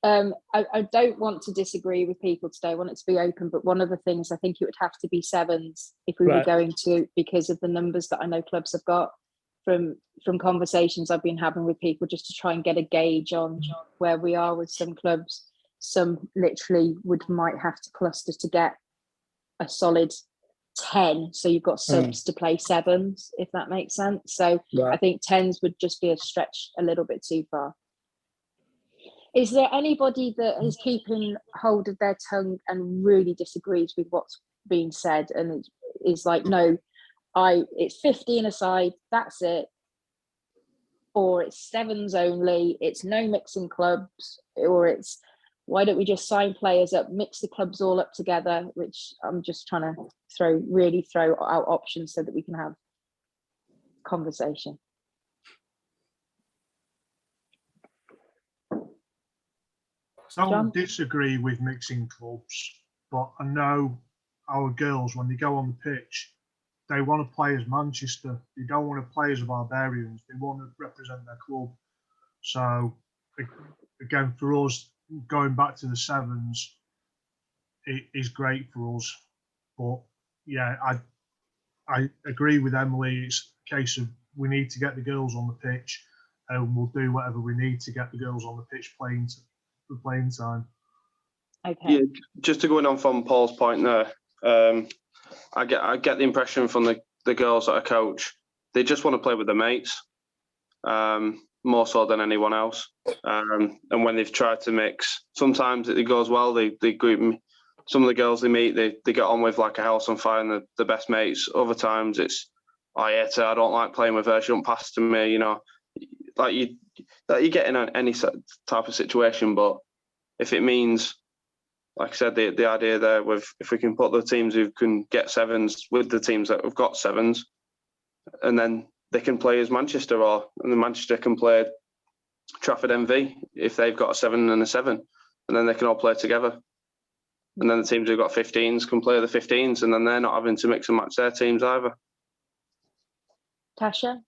I don't want to disagree with people today. I want it to be open, but one of the things, I think it would have to be 7s if we were going to, because of the numbers that I know clubs have got from conversations I've been having with people, just to try and get a gauge on where we are with some clubs. Some literally might have to cluster to get a solid 10, so you've got subs to play 7s, if that makes sense. So I think 10s would just be a stretch a little bit too far. Is there anybody that is keeping hold of their tongue and really disagrees with what's being said and is like, no, it's 15 aside, that's it, or it's 7s only, it's no mixing clubs, or it's, why don't we just sign players up, mix the clubs all up together, which I'm just trying to throw out options so that we can have conversation. I don't disagree with mixing clubs, but I know our girls, when they go on the pitch, they want to play as Manchester. They don't want to play as Barbarians. They want to represent their club. So, again, for us, going back to the 7s, it is great for us. But yeah, I agree with Emily. It's a case of we need to get the girls on the pitch, and we'll do whatever we need to get the girls on the pitch for playing time. Okay. Yeah, just to go in on from Paul's point there, I get the impression from the girls that I coach, they just want to play with their mates, more so than anyone else. And when they've tried to mix, sometimes it goes well. They group some of the girls they meet, they get on with like a house on fire and the best mates. Other times it's, oh yeah, I don't like playing with her. She don't pass to me, you know, like you get in any type of situation. But if it means, like I said, the idea there with if we can put the teams who can get sevens with the teams that have got sevens, and then they can play as Manchester, and the Manchester can play Trafford MV if they've got a 7 and a 7, and then they can all play together. And then the teams who've got 15s can play the 15s, and then they're not having to mix and match their teams either. Tasha,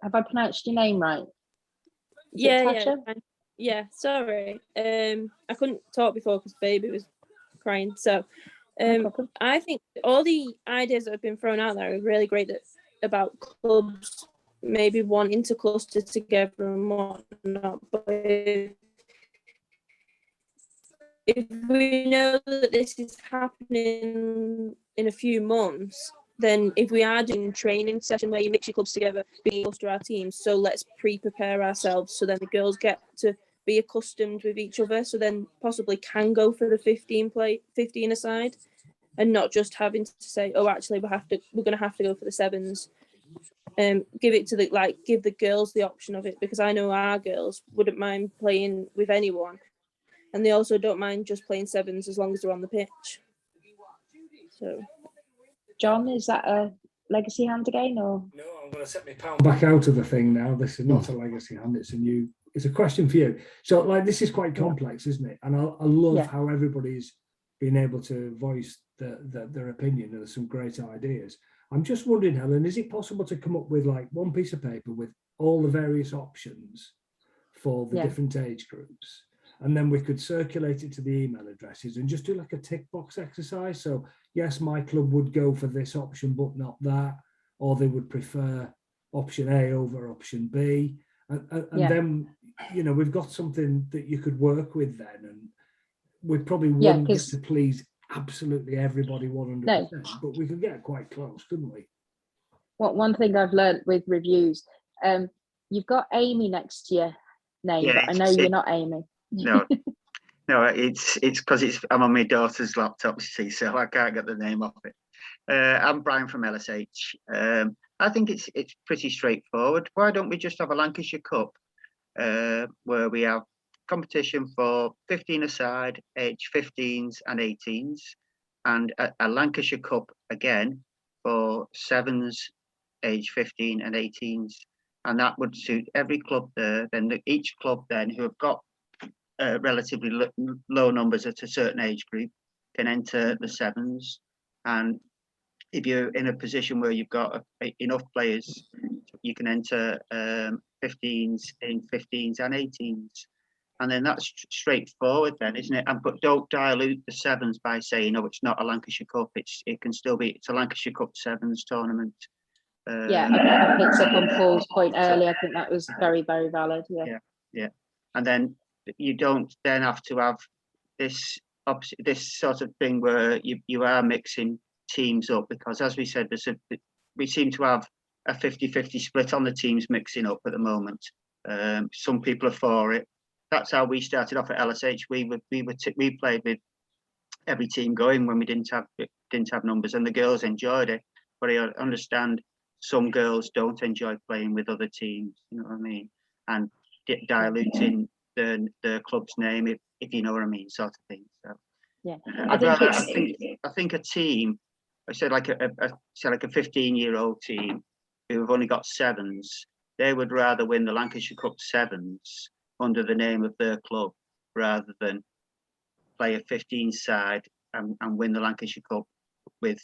have I pronounced your name right? Yeah. Yeah, sorry. I couldn't talk before because baby was crying. So I think all the ideas that have been thrown out there are really great about clubs maybe wanting to cluster together and whatnot. But if we know that this is happening in a few months, then if we are doing a training session where you mix your clubs together, being close to our teams, so let's pre-prepare ourselves so then the girls get to be accustomed with each other, so then possibly can go for the 15 aside, and not just having to say, oh, actually we're going to have to go for the sevens. Give the girls the option of it, because I know our girls wouldn't mind playing with anyone, and they also don't mind just playing sevens as long as they're on the pitch. So, John, is that a legacy hand again, or no? I'm going to set my pound back out of the thing now. This is not a legacy hand; it's a question for you. So, like, this is quite complex, isn't it? And I love how everybody's been able to voice their opinion. There's some great ideas. I'm just wondering, Helen, is it possible to come up with like one piece of paper with all the various options for the different age groups? And then we could circulate it to the email addresses and just do like a tick box exercise. So yes, my club would go for this option, but not that, or they would prefer option A over option B. And then, you know, we've got something that you could work with then, and we probably wouldn't get to please absolutely everybody 100%, but we could get quite close, couldn't we? One thing I've learned with reviews, you've got Amy next to your name, but I know you're not Amy. No, it's because I'm on my daughter's laptop, you see, so I can't get the name off it. I'm Brian from LSH. I think it's pretty straightforward. Why don't we just have a Lancashire Cup where we have competition for 15 aside, age 15s and 18s, and a Lancashire Cup again for 7s, age 15 and 18s, and that would suit every club there. Then each club then who have got relatively low numbers at a certain age group can enter the sevens, and if you're in a position where you've got enough players, you can enter 15s in 15s and 18s, and then that's straightforward then, isn't it? And but don't dilute the sevens by saying, oh, it's not a Lancashire Cup, it can still be, it's a Lancashire Cup sevens tournament. I picked up on Paul's point earlier. I think that was very, very valid. Yeah. And then you don't then have to have this sort of thing where you are mixing teams up, because as we said, we seem to have a 50-50 split on the teams mixing up at the moment. Some people are for it. That's how we started off at LSH. We played with every team going when we didn't have numbers, and the girls enjoyed it. But I understand some girls don't enjoy playing with other teams, you know what I mean, and diluting the club's name, if you know what I mean, sort of thing. So I think a team, I said like a 15-year-old team who've only got sevens, they would rather win the Lancashire Cup sevens under the name of their club rather than play a 15 side and win the Lancashire Cup with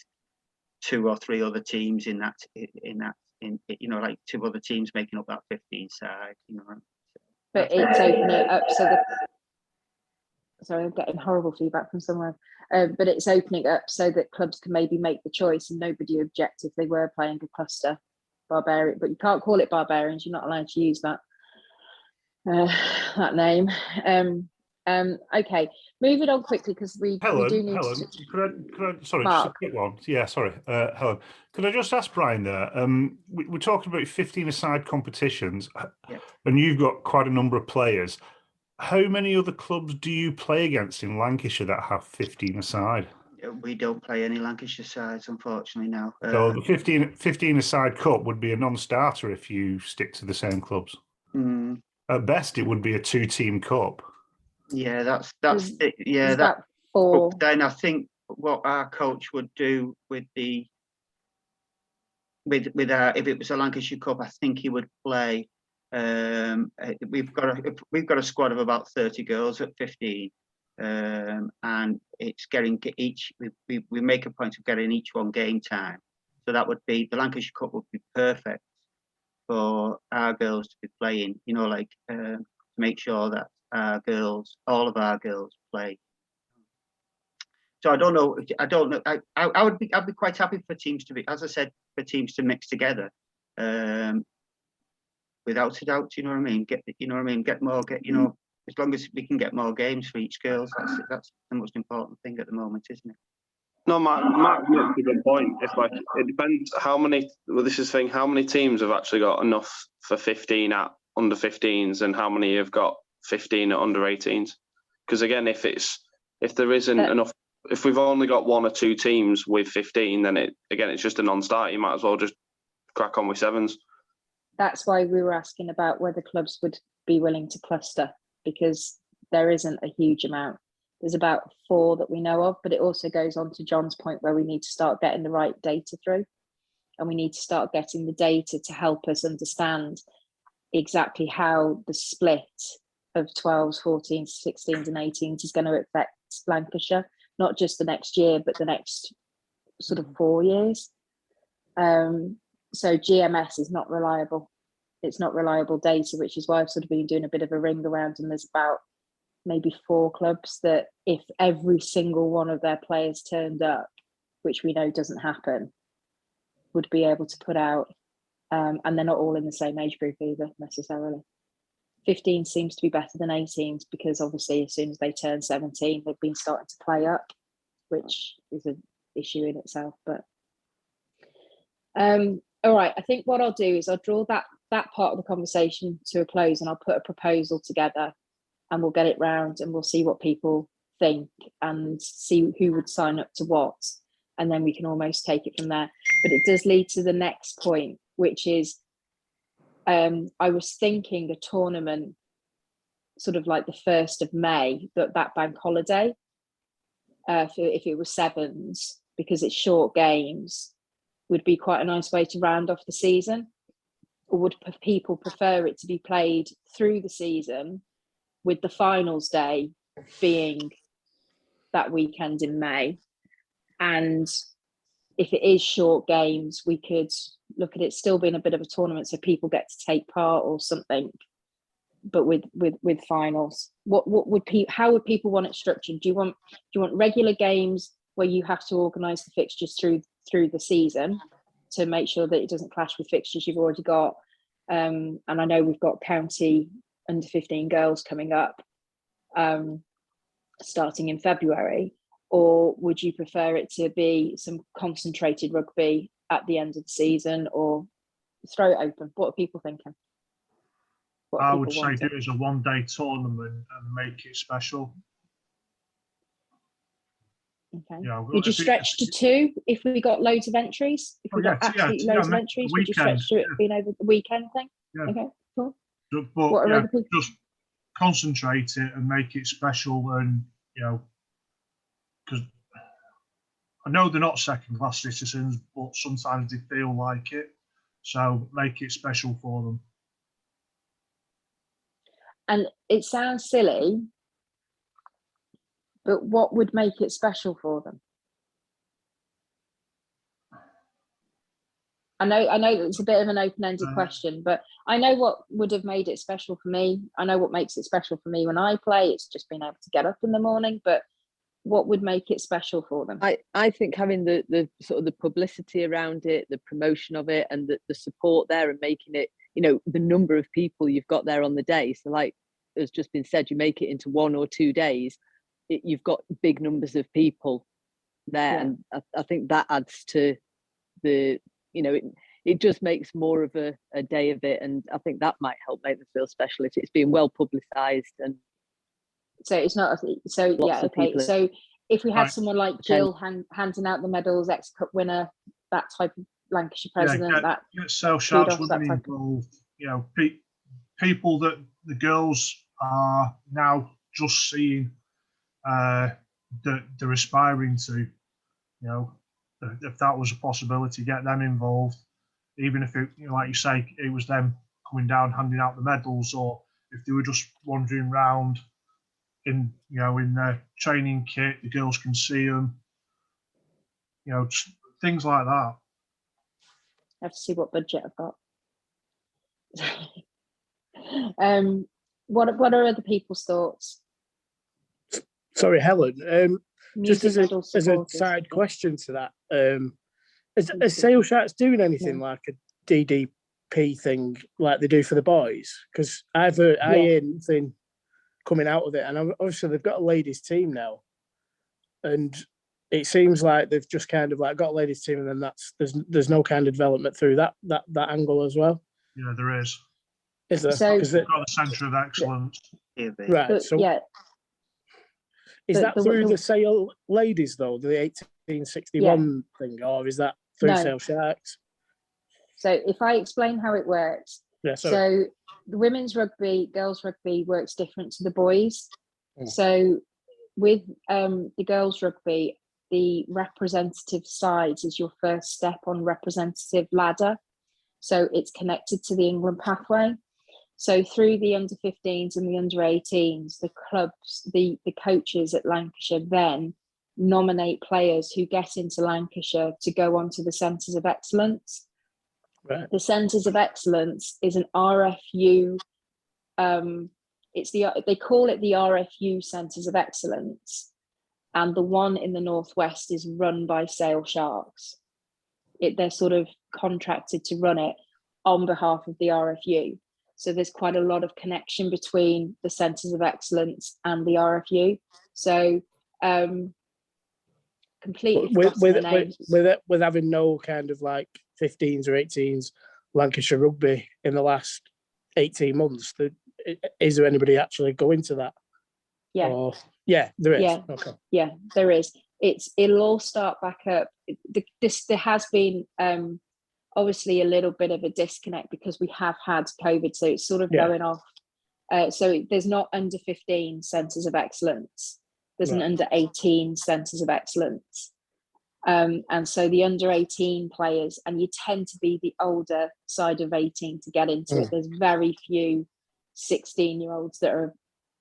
2 or 3 other teams in you know, like 2 other teams making up that 15 side, you know. But it's opening it up so that, sorry, I'm getting horrible feedback from somewhere, but it's opening up so that clubs can maybe make the choice and nobody object if they were playing a cluster barbarian, but you can't call it barbarians, you're not allowed to use that name. Okay, moving on quickly because we do need Helen, to. could I, sorry, Mark. just a quick one. Yeah, sorry, Helen. Could I just ask Brian there? We're talking about 15-a-side competitions, and you've got quite a number of players. How many other clubs do you play against in Lancashire that have 15-a-side? We don't play any Lancashire sides, unfortunately, now. So the 15-a-side cup would be a non-starter if you stick to the same clubs. At best, it would be a 2-team cup. Yeah, that's it. Yeah, is that 4? But then I think what our coach would do with the with our, if it was a Lancashire Cup, I think he would play. We've got a squad of about 30 girls at 15, and it's getting each. We make a point of getting each one game time, so that would be the Lancashire Cup would be perfect for our girls to be playing. You know, like to make sure that our girls, all of our girls, play. So I don't know. I'd be quite happy for teams to be, as I said, for teams to mix together, without a doubt. You know what I mean? Get more. As long as we can get more games for each girl, that's the most important thing at the moment, isn't it? No, Mark makes a good point. It's like it depends how many. Well, this is the thing. How many teams have actually got enough for 15 at under 15s, and how many have got 15 at under 18s? Because again, if there isn't enough, if we've only got 1 or 2 teams with 15, then it's just a non-start. You might as well just crack on with 7s. That's why we were asking about whether clubs would be willing to cluster, because there isn't a huge amount. There's about 4 that we know of, but it also goes on to John's point where we need to start getting the right data through, and we need to start getting the data to help us understand exactly how the split of 12s, 14s, 16s and 18s is going to affect Lancashire, not just the next year, but the next sort of 4 years. So GMS is not reliable. It's not reliable data, which is why I've sort of been doing a bit of a ring around, and there's about maybe 4 clubs that if every single one of their players turned up, which we know doesn't happen, would be able to put out, and they're not all in the same age group either necessarily. 15 seems to be better than 18s because obviously as soon as they turn 17, they've been starting to play up, which is an issue in itself. But all right, I think what I'll do is I'll draw that part of the conversation to a close, and I'll put a proposal together, and we'll get it round, and we'll see what people think and see who would sign up to what, and then we can almost take it from there. But it does lead to the next point, which is I was thinking a tournament sort of like the 1st of May, but that bank holiday, if it was 7s, because it's short games, would be quite a nice way to round off the season. Or would people prefer it to be played through the season with the finals day being that weekend in May? And if it is short games, we could look at it still being a bit of a tournament, so people get to take part or something, but with finals. How would people want it structured? Do you want regular games where you have to organise the fixtures through the season to make sure that it doesn't clash with fixtures you've already got? And I know we've got county under 15 girls coming up, starting in February. Or would you prefer it to be some concentrated rugby at the end of the season, or throw it open? What are people thinking? I would say do it as a 1-day tournament and make it special. Okay. Yeah, would you stretch to 2 if we got loads of entries? If we got absolutely loads of entries, would you stretch to it being over the weekend thing? Yeah. Okay, cool. But what are other people? Just concentrate it and make it special, and because I know they're not second-class citizens, but sometimes they feel like it. So make it special for them. And it sounds silly, but what would make it special for them? I know that it's a bit of an open-ended question, but I know what would have made it special for me. I know what makes it special for me when I play. It's just being able to get up in the morning, but what would make it special for them? I think having the sort of the publicity around it, the promotion of it, and the support there, and making it, the number of people you've got there on the day. So like has just been said, you make it into 1 or 2 days, you've got big numbers of people there, and I think that adds to the, it just makes more of a day of it, and I think that might help make them feel special if it's being well publicised. And so it's not so yeah, okay. So if we had someone like Jill handing out the medals, ex-cup winner, that type of Lancashire president, get Sale Sharks women involved. People that the girls are now just seeing that they're aspiring to. If that was a possibility, get them involved. Even if it, like you say, it was them coming down handing out the medals, or if they were just wandering around in their training kit, the girls can see them. Just things like that. I have to see what budget I've got. What are other people's thoughts? Sorry, Helen. Just as a side question to that, is Sale Sharks doing anything like a DDP thing like they do for the boys? Because I hear nothing coming out of it, and obviously they've got a ladies team now, and it seems like they've just kind of like got a ladies team, and then there's no kind of development through that angle as well. Yeah, there is. Is there? So they've got the centre of excellence. Right. But, so is that through the Sale ladies though, the 1861 thing, or is that through Sale Sharks? So if I explain how it works, so the women's rugby, girls rugby works different to the boys. So with the girls rugby, the representative sides is your first step on representative ladder. So it's connected to the England pathway. So through the under 15s and the under 18s, the clubs, the coaches at Lancashire then nominate players who get into Lancashire to go on to the Centres of Excellence. Right. The Centres of Excellence is an RFU. They call it the RFU Centres of Excellence, and the one in the Northwest is run by Sale Sharks. They're sort of contracted to run it on behalf of the RFU. So there's quite a lot of connection between the Centres of Excellence and the RFU. So completely with having no kind of like 15s or 18s Lancashire rugby in the last 18 months, is there anybody actually going to that? Yeah. Or, yeah, there is. Yeah. Okay. Yeah, there is. It'll all start back up. There has been obviously a little bit of a disconnect because we have had COVID, so it's sort of going off. So there's not under 15 Centres of Excellence. There's an under 18 Centres of Excellence. And so the under 18 players, and you tend to be the older side of 18 to get into it. There's very few 16-year-olds that are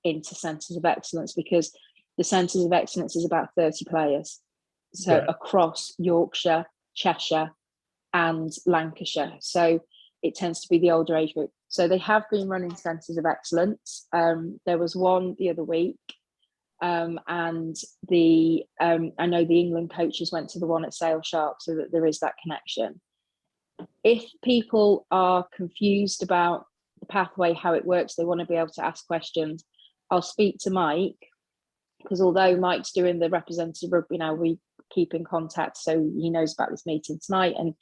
into Centres of Excellence, because the Centres of Excellence is about 30 players. So across Yorkshire, Cheshire, and Lancashire. So it tends to be the older age group. So they have been running Centres of Excellence. There was one the other week, and I know the England coaches went to the one at Sale Sharks, so that there is that connection. If people are confused about the pathway, how it works, they want to be able to ask questions, I'll speak to Mike, because although Mike's doing the representative rugby now, we keep in contact, so he knows about this meeting tonight, and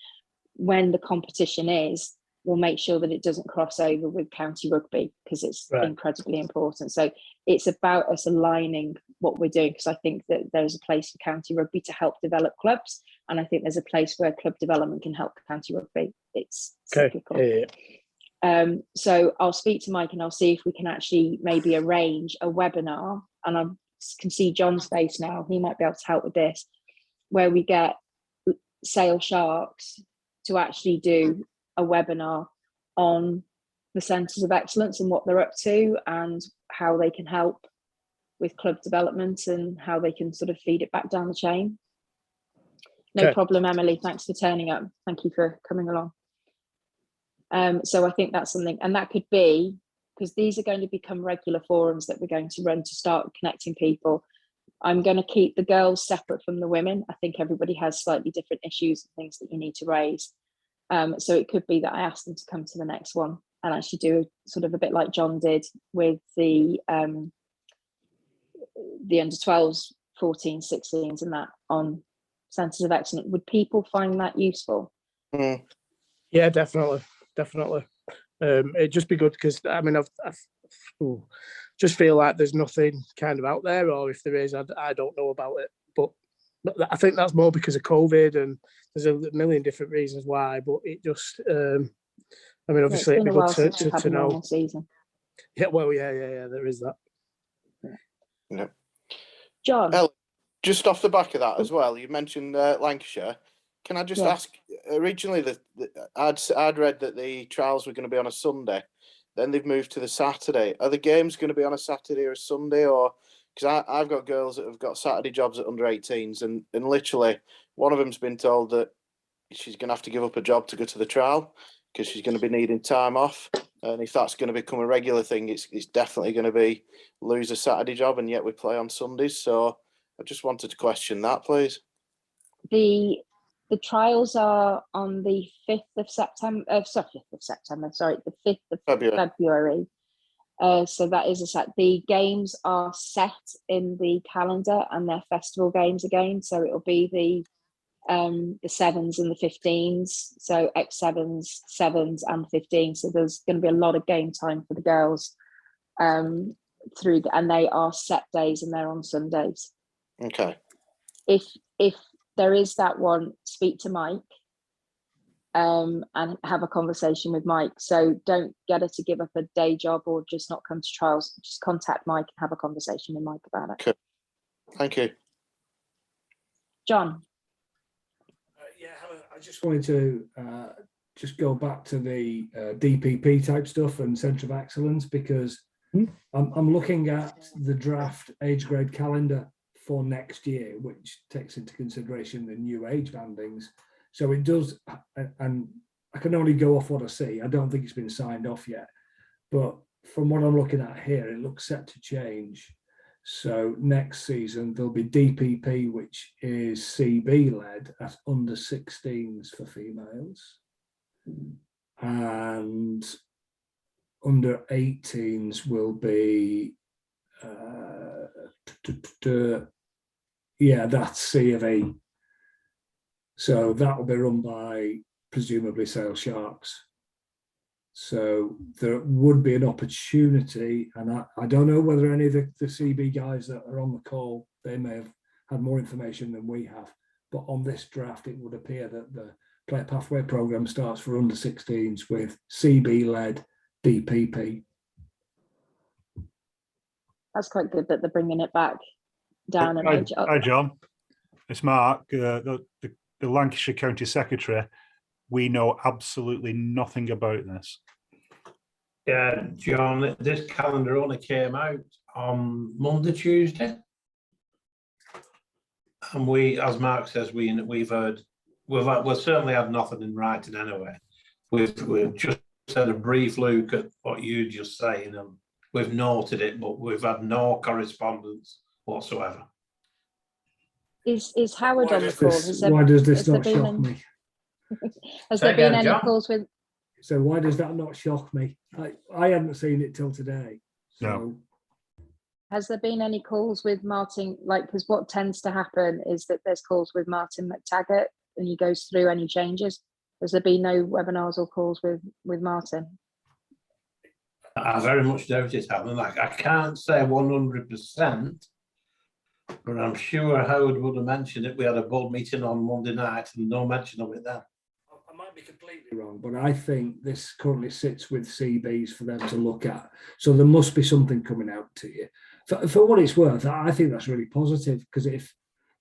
when the competition is, we'll make sure that it doesn't cross over with county rugby, because it's incredibly important. So it's about us aligning what we're doing, because I think that there's a place for county rugby to help develop clubs, and I think there's a place where club development can help county rugby. It's cyclical. So I'll speak to Mike and I'll see if we can actually maybe arrange a webinar, and I can see John's face now, he might be able to help with this, where we get Sale Sharks to actually do a webinar on the Centres of Excellence and what they're up to and how they can help with club development and how they can sort of feed it back down the chain. No problem, Emily. Thanks for turning up. Thank you for coming along. So I think that's something, and that could be, because these are going to become regular forums that we're going to run to start connecting people. I'm going to keep the girls separate from the women. I think everybody has slightly different issues and things that you need to raise. So it could be that I ask them to come to the next one and actually do sort of a bit like John did with the under 12s, 14s, 16s, and that on centres of excellence. Would people find that useful? Yeah, definitely. It'd just be good because I mean, I've just feel like there's nothing kind of out there, or if there is, I don't know about it. But I think that's more because of COVID, and there's a million different reasons why. But it just, I mean, obviously, it's been it'd be a while good since we've had to a know. normal season. Yeah, well, yeah, there is that. Yeah. John, Ellen, just off the back of that as well, you mentioned Lancashire. Can I just ask? Originally, I'd read that the trials were going to be on a Sunday. Then they've moved to the Saturday. Are the games going to be on a Saturday or a Sunday? Or because I've got girls that have got Saturday jobs at under 18s, and literally one of them's been told that she's going to have to give up a job to go to the trial because she's going to be needing time off. And if that's going to become a regular thing, it's definitely going to be lose a Saturday job, and yet we play on Sundays. So I just wanted to question that, please. The trials are on the 5th of September. The 5th of February. So that is a set. The games are set in the calendar, and they're festival games again. So it'll be the 7s and the 15s. So X7s, 7s, and 15s. So there's going to be a lot of game time for the girls and they are set days, and they're on Sundays. Okay. If there is that one, speak to Mike and have a conversation with Mike. So don't get her to give up a day job or just not come to trials. Just contact Mike and have a conversation with Mike about it. Okay. Thank you. John. I just wanted to just go back to the DPP type stuff and Centre of Excellence, because I'm looking at the draft age grade calendar for next year, which takes into consideration the new age bandings. So it does, and I can only go off what I see. I don't think it's been signed off yet, but from what I'm looking at here, it looks set to change. So next season, there'll be DPP, which is CB led at under 16s for females, and under 18s will be that's C of E. So that will be run by presumably Sale Sharks. So there would be an opportunity, and I don't know whether any of the CB guys that are on the call, they may have had more information than we have, but on this draft it would appear that the Player Pathway program starts for under 16s with CB led DPP. That's quite good that they're bringing it back down an age up. Hi, John. It's Mark, the Lancashire County Secretary. We know absolutely nothing about this. Yeah, John, this calendar only came out on Monday, Tuesday. And we, as Mark says, we've certainly had nothing in writing anyway. We've just had a brief look at what you just saying, and we've noted it, but we've had no correspondence whatsoever. Is Howard on the call? Why does this not shock me? Has there been any calls with? So why does that not shock me? I hadn't seen it till today. So. No. Has there been any calls with Martin? Like, because what tends to happen is that there's calls with Martin McTaggart, and he goes through any changes. Has there been no webinars or calls with Martin? I very much doubt it happened. Like, I can't say 100%, but I'm sure Howard would have mentioned it. We had a board meeting on Monday night and no mention of it then. I might be completely wrong, but I think this currently sits with CBs for them to look at. So there must be something coming out to you. For what it's worth, I think that's really positive, because if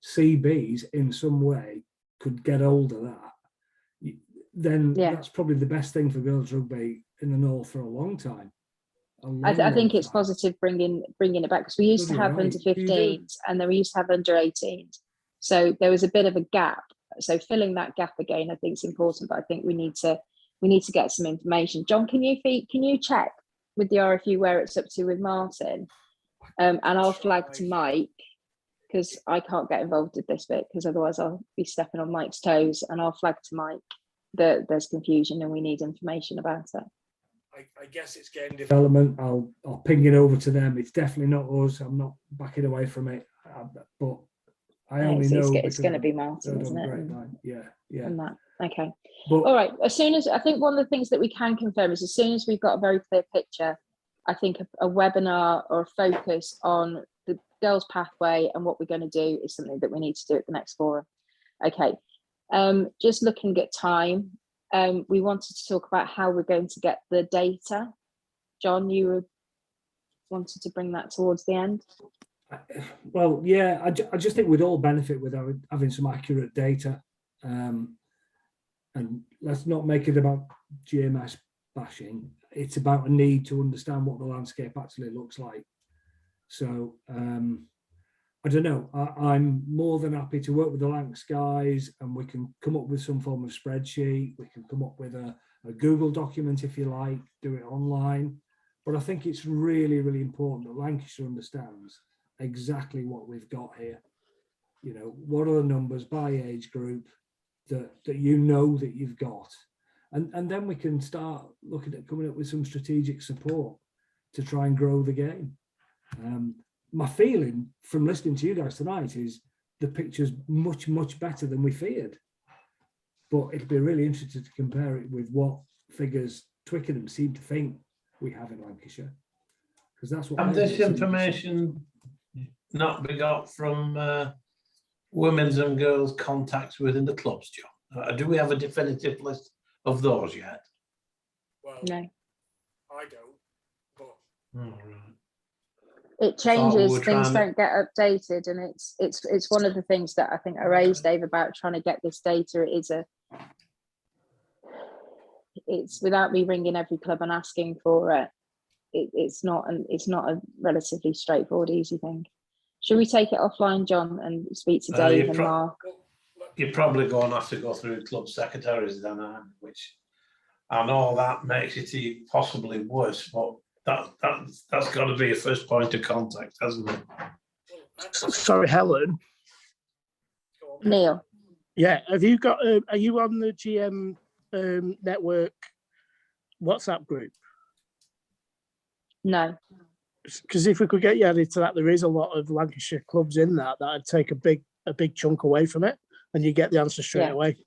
CBs in some way could get hold of that, then that's probably the best thing for girls rugby in the North for a long time. I think it's positive bringing it back, because we used to have under 15s and then we used to have under 18s. So there was a bit of a gap. So filling that gap again, I think is important. But I think we need to get some information. John, can you check with the RFU where it's up to with Martin, and I'll flag to Mike, because I can't get involved with this bit, because otherwise I'll be stepping on Mike's toes. And I'll flag to Mike that there's confusion and we need information about it. I guess it's game development. I'll ping it over to them. It's definitely not us. I'm not backing away from it. But I only know it's going to be Martin, isn't it? Yeah. And that. Okay. But, all right. As soon as I think one of the things that we can confirm is as soon as we've got a very clear picture, I think a webinar or a focus on the girls' pathway and what we're going to do is something that we need to do at the next forum. Okay. Just looking at time, we wanted to talk about how we're going to get the data. John, you wanted to bring that towards the end. Well, yeah, I just think we'd all benefit with having some accurate data. And let's not make it about GMS bashing. It's about a need to understand what the landscape actually looks like. So I don't know. I'm more than happy to work with the Lancs guys, and we can come up with some form of spreadsheet. We can come up with a Google document if you like, do it online. But I think it's really, really important that Lancashire understands exactly what we've got here. You know, what are the numbers by age group that you know that you've got, and then we can start looking at coming up with some strategic support to try and grow the game. My feeling from listening to you guys tonight is the picture's much, much better than we feared, but it'd be really interesting to compare it with what figures Twickenham seem to think we have in Lancashire, because that's what. And this information not be got from women's and girls' contacts within the clubs, John? Do we have a definitive list of those yet? Well, no, I don't. But right. It changes. Things don't get updated, and it's one of the things that I think I raised, Dave, about trying to get this data. It's without me ringing every club and asking for it. It's not a relatively straightforward, easy thing. Should we take it offline, John, and speak to Dave and Mark? You're probably going to have to go through club secretaries then, which I know that makes it possibly worse, but that's got to be a first point of contact, hasn't it? Sorry, Helen. Neil. Yeah, have you got? Are you on the GM network WhatsApp group? No. Because if we could get you added to that, there is a lot of Lancashire clubs in that'd take a big chunk away from it, and you get the answer straight away.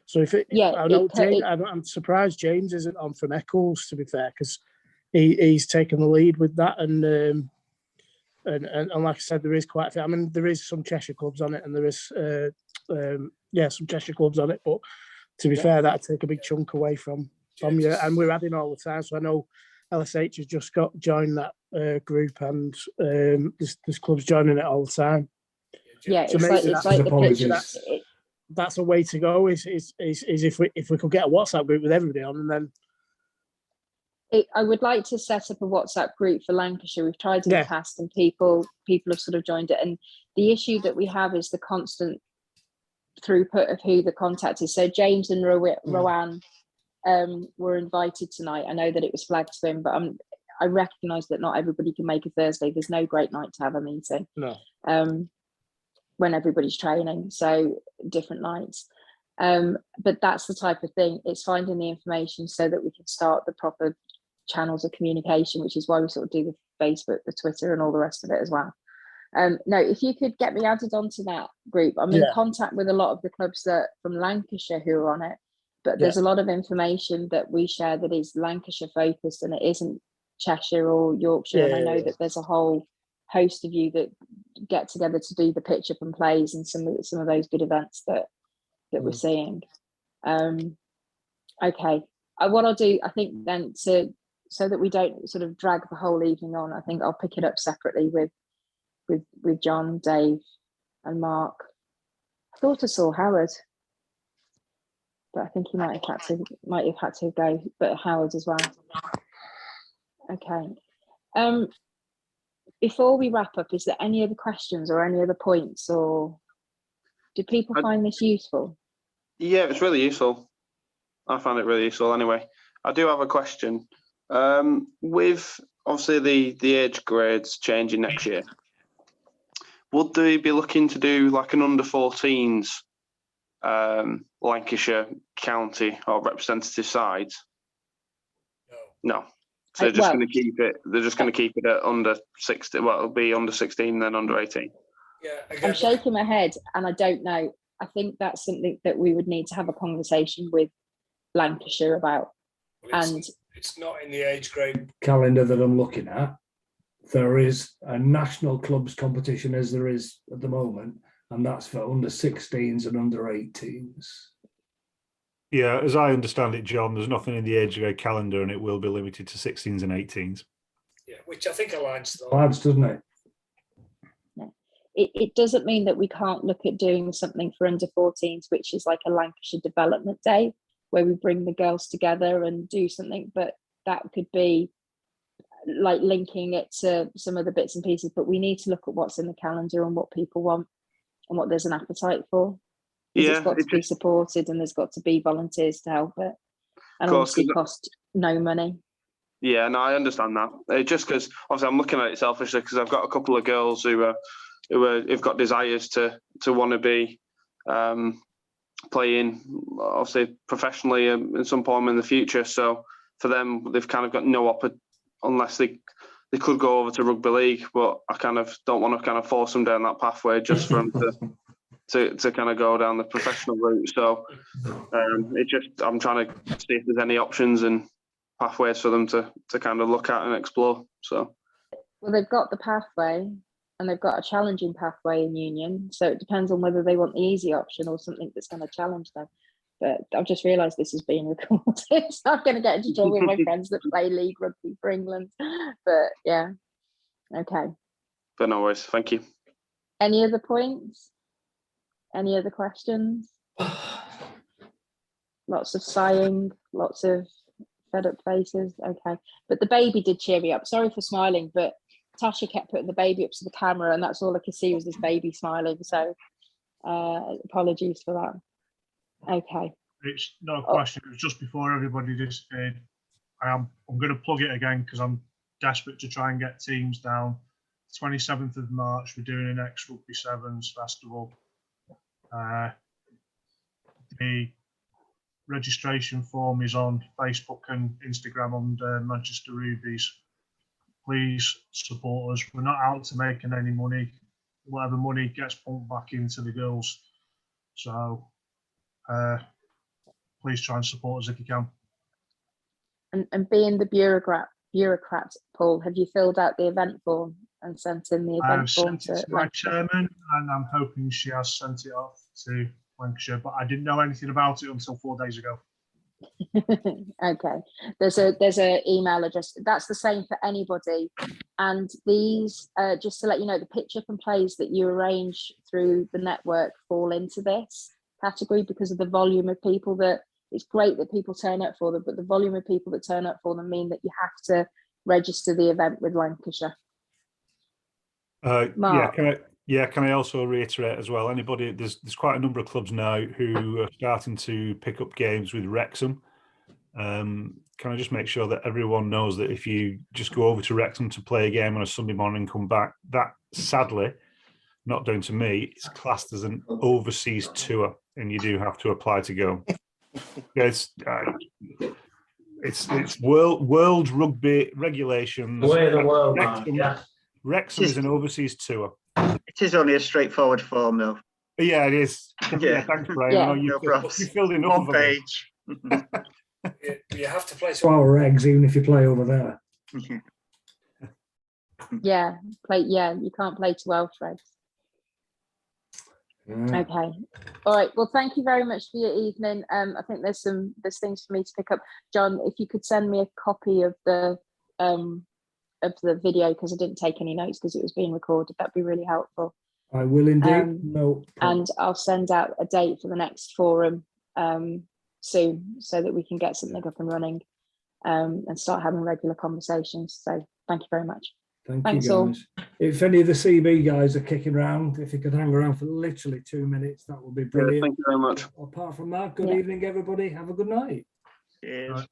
So if I know James, I'm surprised James isn't on from Eccles, to be fair, because he's taken the lead with that, and like I said, there is quite a few. I mean, there is some Cheshire clubs on it, and there is some Cheshire clubs on it, but to be fair, that'd take a big chunk away from you, and we're adding all the time. So I know LSH has just joined that group, and there's clubs joining it all the time. Yeah, so it's like the picture. That's a way to go. Is if we could get a WhatsApp group with everybody on, and then. I would like to set up a WhatsApp group for Lancashire. We've tried in the past, and people have sort of joined it. And the issue that we have is the constant throughput of who the contact is. So James and Rowan were invited tonight. I know that it was flagged to him, but I recognise that not everybody can make a Thursday. There's no great night to have a meeting. No. When everybody's training, so different nights. But that's the type of thing. It's finding the information so that we can start the proper channels of communication, which is why we sort of do the Facebook, the Twitter, and all the rest of it as well. No, if you could get me added onto that group. I'm in contact with a lot of the clubs that from Lancashire who are on it, but there's a lot of information that we share that is Lancashire focused, and it isn't Cheshire or Yorkshire. And I know that there's a whole host of you that get together to do the pitch up and plays and some of those good events that we're seeing. Okay, what I'll do, I think then, so that we don't sort of drag the whole evening on, I think I'll pick it up separately with John, Dave, and Mark. I thought I saw Howard, but I think he might have had to go. But Howard as well. Okay. Before we wrap up, is there any other questions or any other points, or do people find this useful? Yeah, it's really useful. I found it really useful anyway. I do have a question. With obviously the age grades changing next year, would they be looking to do like an under 14s Lancashire county or representative sides? No. So they're just going to keep it. They're just going to keep it at under 16. Well, it'll be under 16, then under 18. Yeah, I'm shaking my head, and I don't know. I think that's something that we would need to have a conversation with Lancashire about. And it's not in the age grade calendar that I'm looking at. There is a national clubs competition as there is at the moment, and that's for under 16s and under 18s. Yeah, as I understand it, John, there's nothing in the age grade calendar, and it will be limited to 16s and 18s. Yeah, which I think aligns to the lads, doesn't it? It doesn't mean that we can't look at doing something for under 14s, which is like a Lancashire Development Day, where we bring the girls together and do something. But that could be like linking it to some of the bits and pieces. But we need to look at what's in the calendar and what people want and what there's an appetite for. Because it's got to be supported, and there's got to be volunteers to help it, and obviously cost no money. Yeah, no, I understand that. Just because obviously I'm looking at it selfishly, because I've got a couple of girls who've got desires to want to be playing, obviously professionally in some point in the future. So for them, they've kind of got no unless they could go over to rugby league, but I kind of don't want to kind of force them down that pathway just for them to kind of go down the professional route. So I'm trying to see if there's any options and pathways for them to kind of look at and explore. So, well, they've got the pathway, and they've got a challenging pathway in Union. So it depends on whether they want the easy option or something that's going to challenge them. But I've just realised this is being recorded, so I'm going to get into trouble with my friends that play league rugby for England. But yeah, okay. But no worries. Thank you. Any other points? Any other questions? Lots of sighing, lots of fed up faces. Okay, but the baby did cheer me up. Sorry for smiling, but Tasha kept putting the baby up to the camera, and that's all I could see was this baby smiling. So apologies for that. Okay. It's not a question. It was just before everybody disappeared. I'm going to plug it again because I'm desperate to try and get teams down. 27th of March, we're doing an ex-rugby sevens festival. The registration form is on Facebook and Instagram under Manchester Rubies. Please support us. We're not out to making any money. Whatever money gets pumped back into the girls. So please try and support us if you can. And being the bureaucrat, Paul, have you filled out the event form and sent in the event form to my chairman, and I'm hoping she has sent it off to Lancashire, but I didn't know anything about it until 4 days ago. Okay, there's a email address that's the same for anybody, and these just to let you know, the pitch up and plays that you arrange through the network fall into this category because of the volume of people that it's great that people turn up for them, but the volume of people that turn up for them mean that you have to register the event with Lancashire. Mark. Can I also reiterate as well, anybody, there's quite a number of clubs now who are starting to pick up games with Wrexham. Can I just make sure that everyone knows that if you just go over to Wrexham to play a game on a Sunday morning and come back, that sadly, not down to me, it's classed as an overseas tour, and you do have to apply to go. It's world rugby regulations. The way of the world, Wrexham is an overseas tour. It is only a straightforward form, though. Yeah, it is. Yeah, thanks, Brian. Yeah, I know you filled in one page. You have to play to our regs, even if you play over there. Yeah, you can't play to Welsh regs. Okay, all right, well, thank you very much for your evening. I think there's things for me to pick up. John, if you could send me a copy of the video, because I didn't take any notes because it was being recorded, that'd be really helpful. I will indeed. No problem. And I'll send out a date for the next forum soon, so that we can get something up and running and start having regular conversations. So thank you very much. Thanks you, guys. All. If any of the CB guys are kicking around, if you could hang around for literally 2 minutes, that would be brilliant. Thank you very much. Apart from that, good evening, everybody. Have a good night. Cheers.